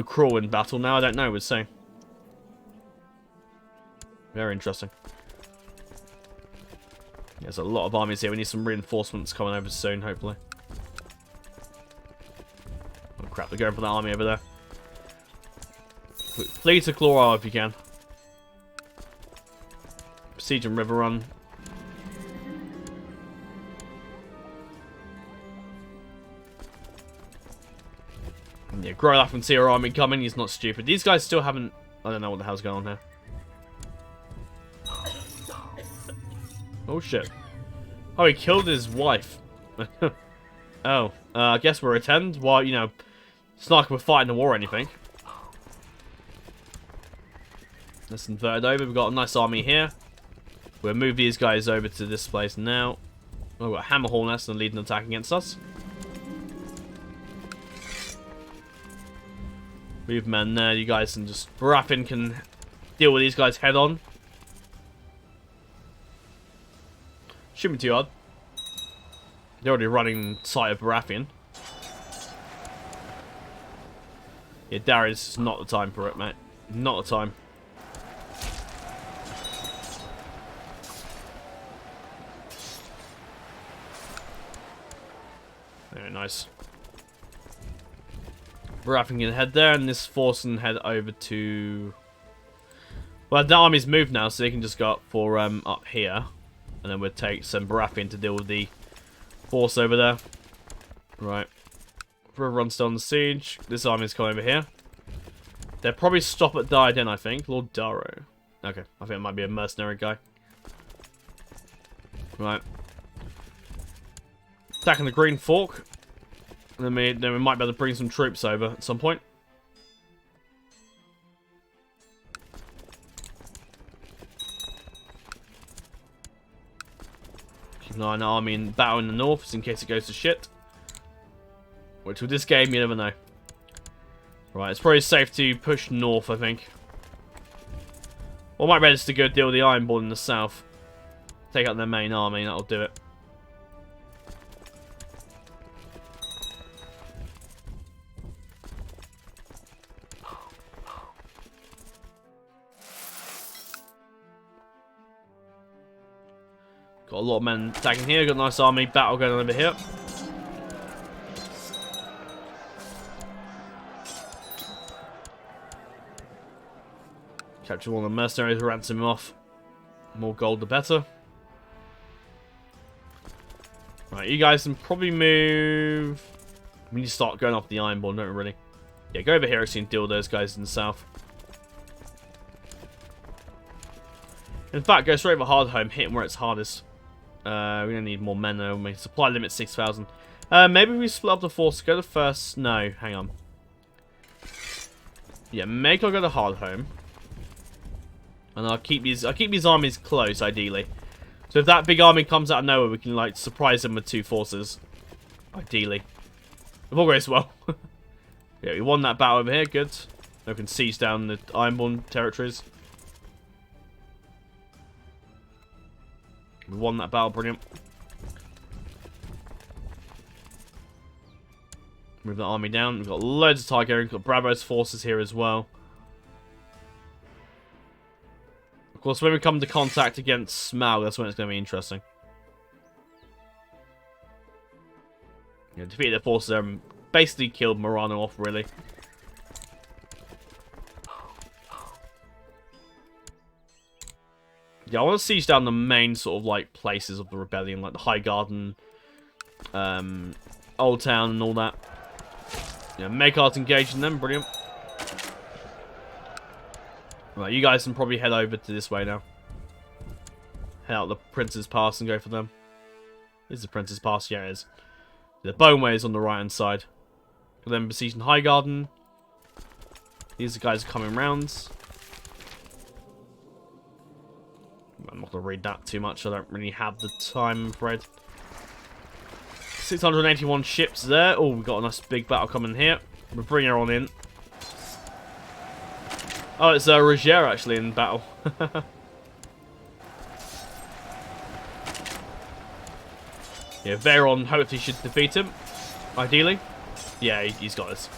Cruel in battle now, I don't know, we'll see. Very interesting. There's a lot of armies here. We need some reinforcements coming over soon, hopefully. Oh crap, they're going for that army over there. Flee to Chloride if you can. Siege and River Run. And yeah, Growlap can see our army coming. He's not stupid. These guys still haven't... I don't know what the hell's going on here. Oh shit. Oh, he killed his wife. Oh, I guess we're attend. Well, you know, it's not like we're fighting a war or anything. Let's invert it over. We've got a nice army here. We'll move these guys over to this place now. Oh, we've got Hammer Hornets and leading an attack against us. Move men there. You guys can just... Baratheon can deal with these guys head on. Shoot me too hard. They're already running sight of Baratheon. Yeah, Darius is not the time for it, mate. Not the time. Very nice. Baratheon can head there, and this force can head over to... Well, the army's moved now, so they can just go up for up here. And then we'll take some Baratheon to deal with the force over there. Right. River Run's still on the siege. This army's coming over here. They'll probably stop at Diadem, I think. Lord Darrow. Okay, I think it might be a mercenary guy. Right. Attacking the Green Fork. And then we might be able to bring some troops over at some point. Keep an eye on the army in battle in the north, just in case it goes to shit. Which with this game, you never know. Right, it's probably safe to push north, I think. Or might ready to go deal with the Ironborn in the south. Take out their main army, that'll do it. Got a lot of men attacking here, got a nice army battle going on over here. Capture one of the mercenaries, ransom him off. More gold the better. Right, you guys can probably move... We need to start going off the Ironborn, don't we really? Yeah, go over here actually and deal with those guys in the south. In fact, go straight for Hardhome, hit him where it's hardest. We're going to need more men though. My supply limit 6,000. Maybe we split up the force. Go to first... No, hang on. Yeah, make I'll go to Hardhome. And I'll keep these armies close, ideally. So if that big army comes out of nowhere, we can, like, surprise them with 2 forces. Ideally. If all goes well. Yeah, we won that battle over here, good. Now we can siege down the Ironborn territories. We won that battle, brilliant. Move the army down. We've got loads of Targaryen, we've got Bravo's forces here as well. Of course, when we come to contact against Smaug, that's when it's going to be interesting. Yeah, defeated their forces there and basically killed Morano off, really. Yeah, I want to siege down the main sort of, like, places of the rebellion, like the High Garden, Old Town and all that. Yeah, make art engage in them, brilliant. Right, you guys can probably head over to this way now. Head out the Prince's Pass and go for them. Is the Prince's Pass? Yeah, it is. The Boneway is on the right-hand side. Then besieging High Garden. These guys are coming round. I'm not going to read that too much. I don't really have the time, I'm afraid. 681 ships there. Oh, we've got a nice big battle coming here. We'll bring her on in. Oh, it's Roger actually in battle. Yeah, Varon hopefully should defeat him. Ideally. Yeah, he's got this.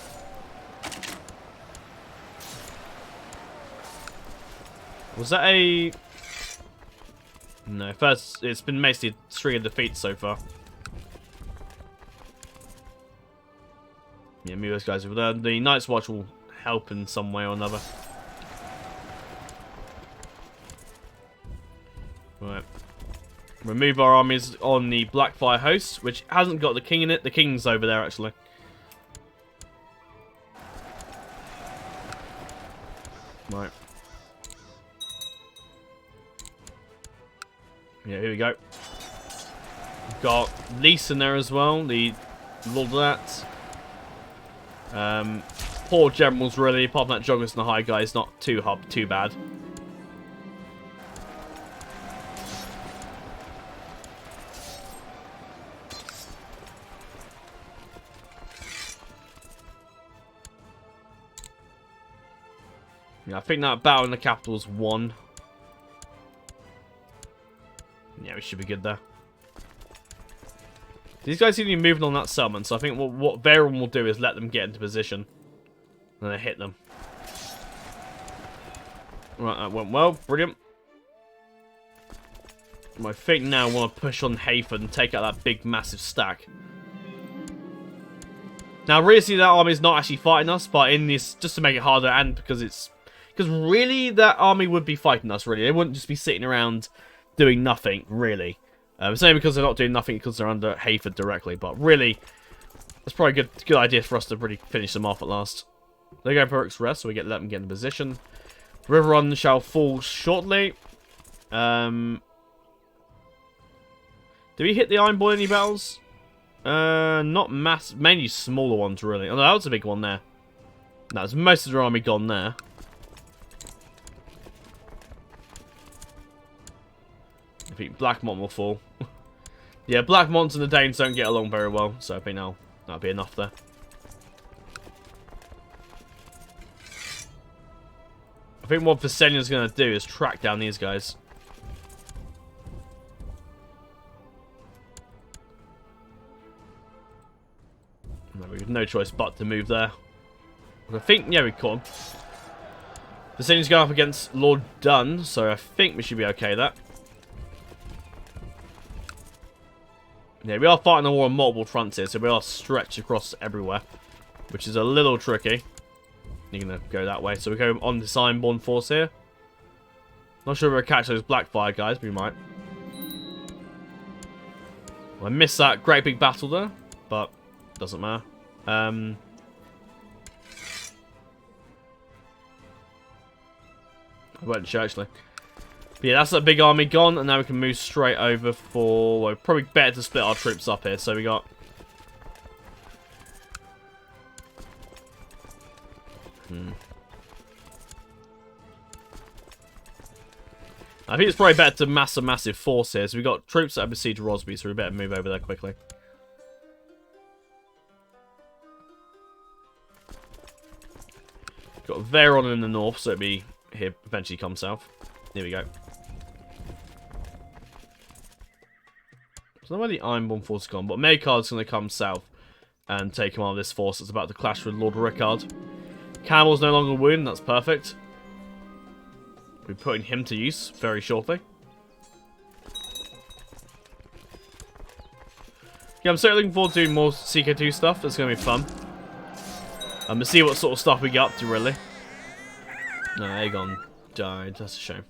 Was that a... No, first, it's been mostly a string of defeats so far. Yeah, move those guys over there. The Night's Watch will help in some way or another. Right. Remove our armies on the Blackfire host, which hasn't got the king in it. The king's over there, actually. Right. Yeah, here we go. We've got Lys in there as well, the Lord of that. Poor generals, really. Apart from that Joggers and the High guy, it's not too bad. Yeah, I think that battle in the capital's won. Yeah, we should be good there. These guys seem to be moving on that settlement, so I think what Varon will do is let them get into position. And then hit them. Right, that went well. Brilliant. I think now I want to push on Hayford and take out that big, massive stack. Now, really, that army is not actually fighting us, but in this, just to make it harder, and because really, that army would be fighting us, really. They wouldn't just be sitting around doing nothing, really. It's only because they're not doing nothing because they're under Hayford directly, but really, that's probably a good idea for us to really finish them off at last. They're going for Eric's rest, so let them get in position. Riverrun shall fall shortly. Do we hit the Iron Boy in any battles? Not mass, mainly smaller ones, really. Oh, no, that was a big one there. That's most of their army gone there. I think Blackmont will fall. Yeah, Blackmont and the Danes don't get along very well, so I think that'll be enough there. I think what Visenya's going to do is track down these guys. No, we have no choice but to move there. I think, yeah, we caught him. Visenya's going up against Lord Dunn, so I think we should be okay there. Yeah, we are fighting a war on multiple fronts here, so we are stretched across everywhere, which is a little tricky. You're going to go that way. So we go on this Ironborn force here. Not sure if we'll catch those Blackfire guys, but we might. Well, I missed that great big battle there, but doesn't matter. I wasn't sure, actually. But yeah, that's that big army gone, and now we can move straight over for... Well, probably better to split our troops up here. So we got... I think it's probably better to mass a massive force here. So we got troops that have besieged Rosby, so we better move over there quickly. Got Varon in the north, so it'll be here eventually come south. Here we go. I don't know where the Ironborn force has gone, but Maekard's going to come south and take command of this force that's about to clash with Lord Rickard. Camel's no longer wounded, that's perfect. We're putting him to use very shortly. Yeah, I'm certainly looking forward to doing more CK2 stuff. It's going to be fun. To see what sort of stuff we get up to, really. No, Aegon died. That's a shame.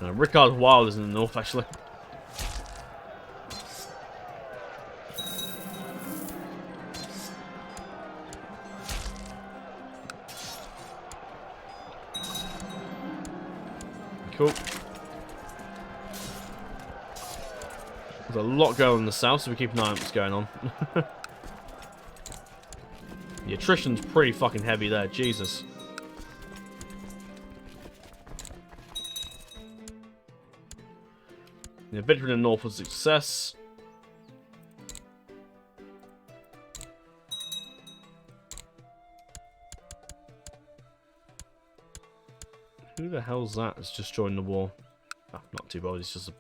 Rickard Wild is in the north, actually. Cool. There's a lot going on in the south, so we keep an eye on what's going on. The attrition's pretty fucking heavy there, Jesus. The victory in the north was a success. Who the hell's that? It's just joined the war. Oh, not too bad. He's just a...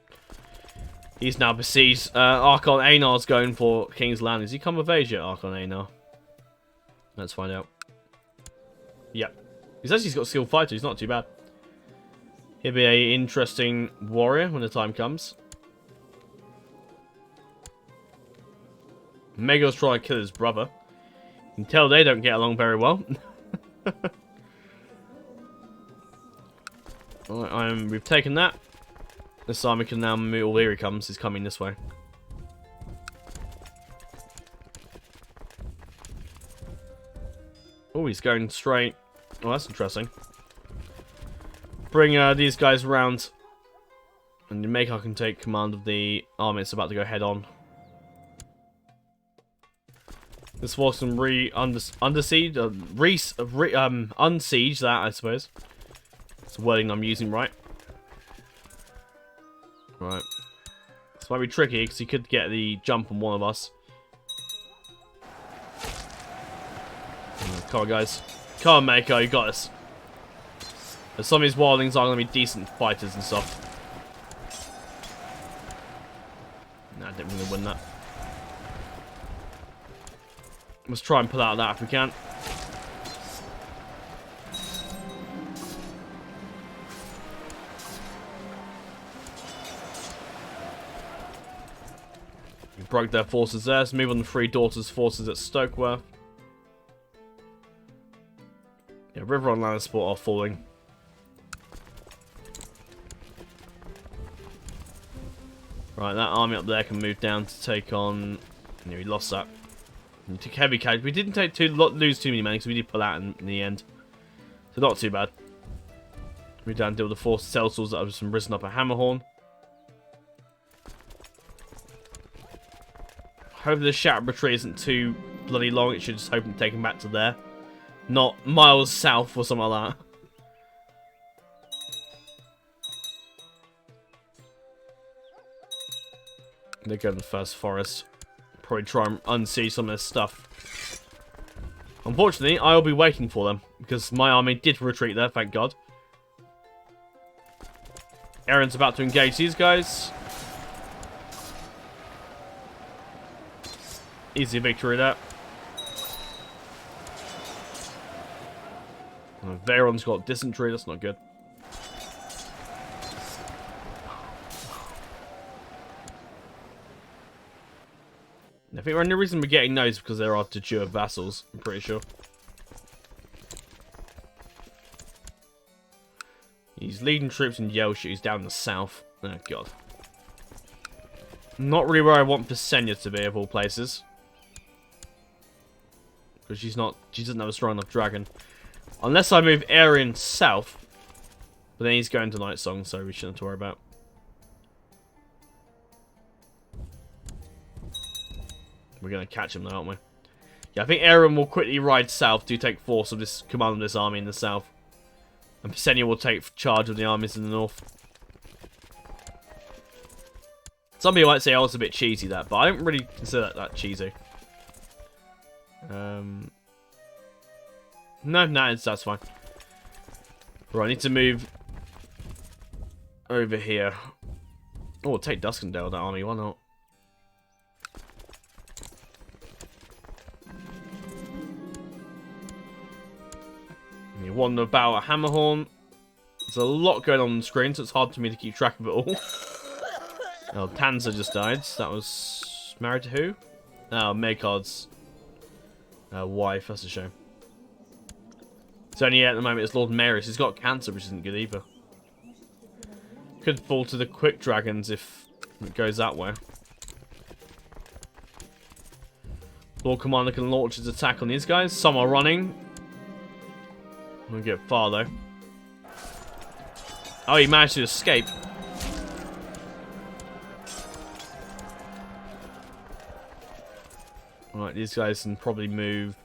He's now besieged. Archon Einar's going for King's Land. Has he come of age yet, Archon Einar? Let's find out. Yep. He's actually got skilled fighter. He's not too bad. He'll be a interesting warrior when the time comes. Maegor's trying to kill his brother. You can tell they don't get along very well. Alright, we've taken that. This army can now move. Oh, here he comes. He's coming this way. Oh, he's going straight. Oh, that's interesting. Bring these guys around. And Maekar can take command of the army that's about to go head on. This force can unsiege that, I suppose. It's the wording I'm using, right? Right. This might be tricky, because he could get the jump on one of us. Come on, guys. Come on, Maekar, you got this. And some of these wildlings are going to be decent fighters and stuff. Nah, I didn't really win that. Let's try and pull out of that if we can. We broke their forces there. Let's move on the Three Daughters' forces at Stokeworth. Yeah, River and Lannisport are falling. Right, that army up there can move down to take on... Yeah, we lost that. We took heavy casualties. We didn't lose too many men because we did pull out in the end. So not too bad. We down deal with the 4 sellswords that have just risen up at Hammerhorn. Hope the Shattered Retreat isn't too bloody long. It should just hope to take him back to there. Not miles south or something like that. They go to the first forest. Probably try and unsiege some of this stuff. Unfortunately, I'll be waiting for them. Because my army did retreat there, thank God. Aaron's about to engage these guys. Easy victory there. Varon's got dysentery, that's not good. I think the only reason we're getting those is because there are de jure vassals, I'm pretty sure. He's leading troops in Yelshi, he's down in the south. Oh god. Not really where I want Visenya to be, of all places. Because she doesn't have a strong enough dragon. Unless I move Aryan south. But then he's going to Night Song, so we shouldn't have to worry about. We're going to catch him though, aren't we? Yeah, I think Aryan will quickly ride south to take force of this command of this army in the south. And Visenya will take charge of the armies in the north. Some people might say, oh, it's a bit cheesy that, but I don't really consider that cheesy. No, that's fine. Right, I need to move over here. Oh, take Duskendale, that army, why not? You won the battle at Hammerhorn. There's a lot going on the screen, so it's hard for me to keep track of it all. Oh, Tanza just died. That was married to who? Oh, Maekard's wife. That's a shame. It's only at the moment it's Lord Maerys. He's got cancer, which isn't good either. Could fall to the quick dragons if it goes that way. Lord Commander can launch his attack on these guys. Some are running. I'm gonna get far though. Oh, he managed to escape. Alright, these guys can probably move.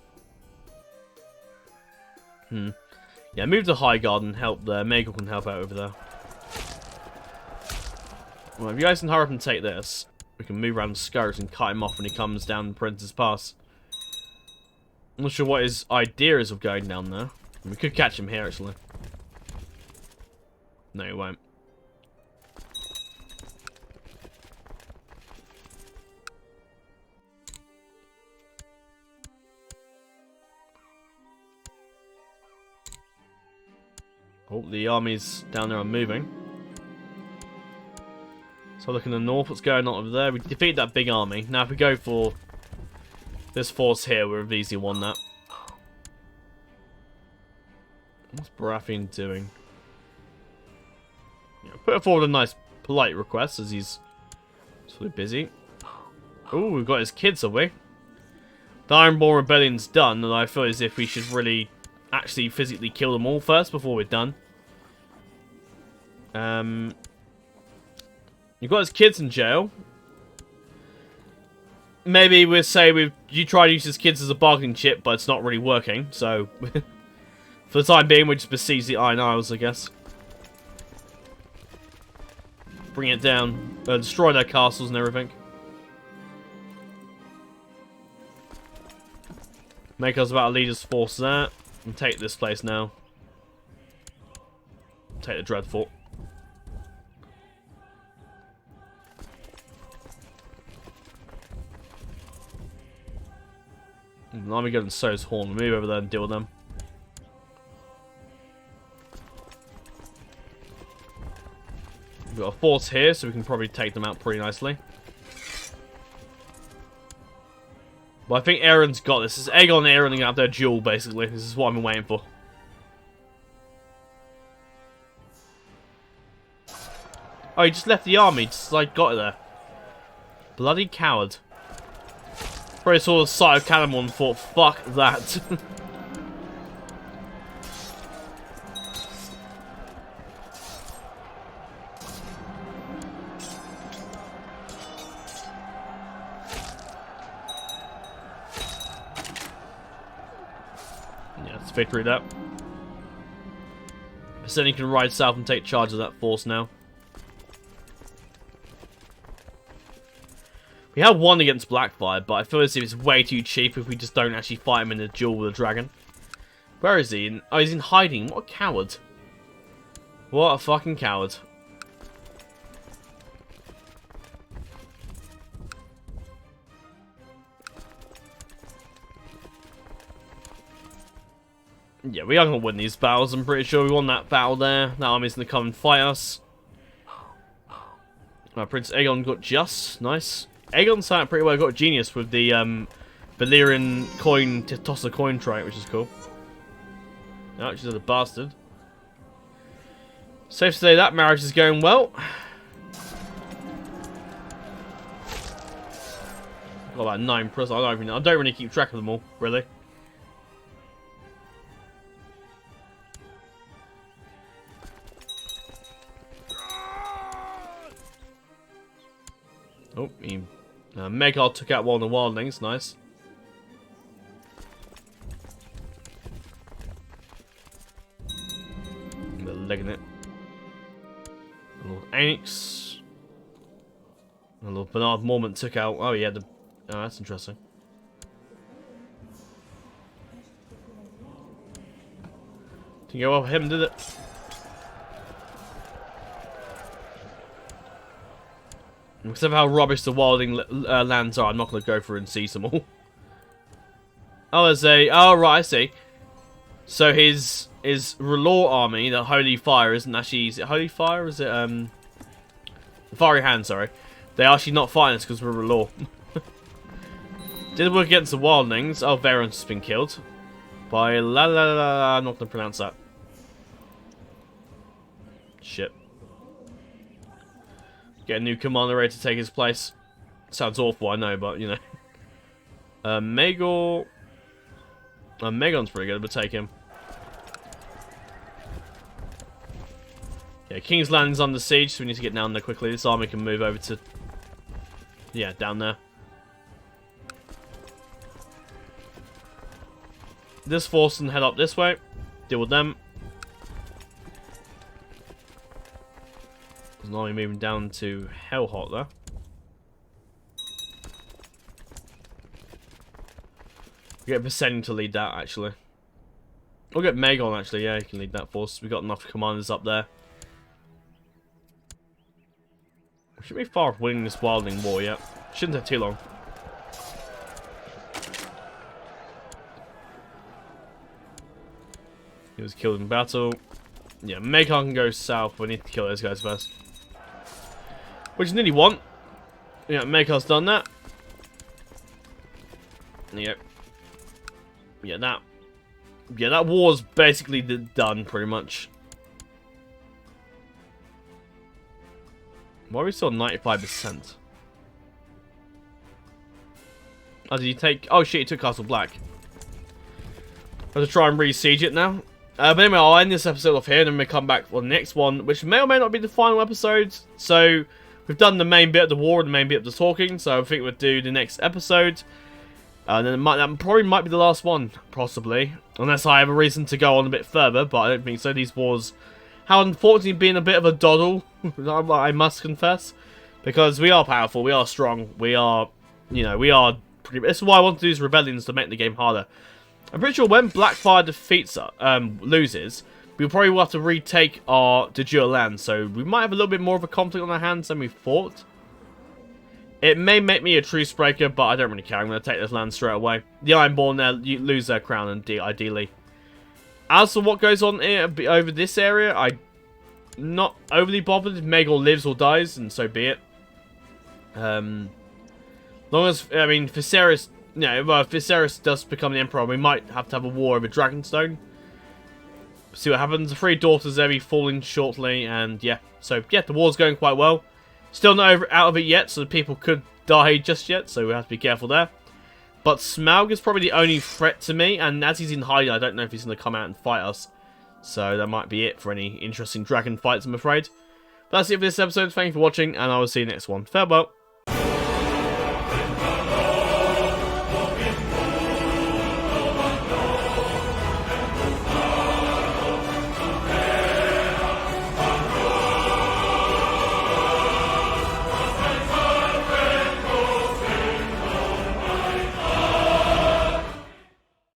Yeah, move to Highguard and help there. Maegor can help out over there. Well, if you guys can hurry up and take this, we can move around the Scourge and cut him off when he comes down Prince's Pass. I'm not sure what his idea is of going down there. We could catch him here, actually. No, he won't. Oh, the armies down there are moving. So look in the north, what's going on over there? We defeated that big army. Now if we go for this force here, we've easily won that. What's Baratheon doing? Yeah, put forward a nice polite request as he's sort of busy. Oh, we've got his kids, have we? The Ironborn Rebellion's done, and I feel as if we should really actually physically kill them all first before we're done. You've got his kids in jail. Maybe we'll say you try to use his kids as a bargaining chip, but it's not really working, so for the time being we'll just besiege the Iron Isles, I guess. Bring it down, destroy their castles and everything. Make us about to lead his force there. And take this place now. Take the Dreadfort. Let me go and So's Horn. Move over there and deal with them. We've got a force here, so we can probably take them out pretty nicely. But I think Aeron's got this. It's Aegon and Aeron have their duel, basically. This is what I've been waiting for. Oh, he just left the army. Just, like, got it there. Bloody coward. Probably saw the sight of Cannonball and thought, fuck that. Yeah, it's victory that. So then you can ride south and take charge of that force now. We have one against Blackfire, but I feel as if it's way too cheap if we just don't actually fight him in a duel with a dragon. Where is he? Oh, he's in hiding. What a coward. What a fucking coward. Yeah, we are going to win these battles. I'm pretty sure we won that battle there. That army's going to come and fight us. Prince Aegon got just. Nice. Aegon sounded pretty well. Got genius with the Valyrian coin, toss a coin trait, which is cool. No, she's a bastard. Safe to say that marriage is going well. Got about 9 plus. I don't really keep track of them all, really. Oh, Megal took out one of the wildlings. Nice. They're legging it. Lord Anix. And Lord Bernard Mormont took out. Oh, yeah. Oh, that's interesting. Didn't go well for him, did it? Because of how rubbish the wilding lands are, I'm not going to go through and seize them all. Oh, there's a... Oh, right, I see. So his R'hllor army, the Holy Fire, isn't actually... Is it Holy Fire? Or is it, Fiery Hand, sorry. They're actually not fighting us because we're R'hllor. Did work against the wildlings. Oh, Varen's been killed. By la la la... I'm not going to pronounce that. Shit. Get a new commander ready to take his place. Sounds awful, I know, but, you know. Maegor... Megon's pretty good, but take him. Yeah, King's Landing's under siege, so we need to get down there quickly. This army can move over to... Yeah, down there. This force can head up this way. Deal with them. There's an army moving down to Hellhot there. We'll get Visenya to lead that, actually. We'll get Megon, actually. Yeah, he can lead that force. We've got enough commanders up there. We shouldn't be far off winning this wildling war yet. Shouldn't take too long. He was killed in battle. Yeah, Megon can go south. We need to kill those guys first. Which is nearly one. Yeah, Megon's done that. Yep. Yeah, that war's basically done, pretty much. Why are we still 95%? Oh, did he take... Oh, shit, he took Castle Black. I have to try and re-siege it now. But anyway, I'll end this episode off here, and then we'll come back for the next one, which may or may not be the final episode. So, we've done the main bit of the war and the main bit of the talking, so I think we'll do the next episode. And then that probably might be the last one, possibly. Unless I have a reason to go on a bit further, but I don't think so. These wars have unfortunately been a bit of a doddle, I must confess. Because we are powerful, we are strong, we are, you know, we are pretty... This is why I want to do these rebellions, to make the game harder. I'm pretty sure when Blackfire defeats loses, we'll probably will have to retake our de jure land, so we might have a little bit more of a conflict on our hands than we thought. It may make me a truce breaker, but I don't really care. I'm going to take this land straight away. The Ironborn there lose their crown, and ideally. As for what goes on here, over this area, I'm not overly bothered if Maegor lives or dies, and so be it. Long as, I mean, Viserys... No, well, if Viserys does become the Emperor, we might have to have a war over Dragonstone. See what happens. The 3 daughters there be falling shortly, and yeah. So, yeah, the war's going quite well. Still not out of it yet, so the people could die just yet, so we have to be careful there. But Smaug is probably the only threat to me, and as he's in hiding, I don't know if he's going to come out and fight us. So that might be it for any interesting dragon fights, I'm afraid. But that's it for this episode. Thank you for watching, and I will see you next one. Farewell.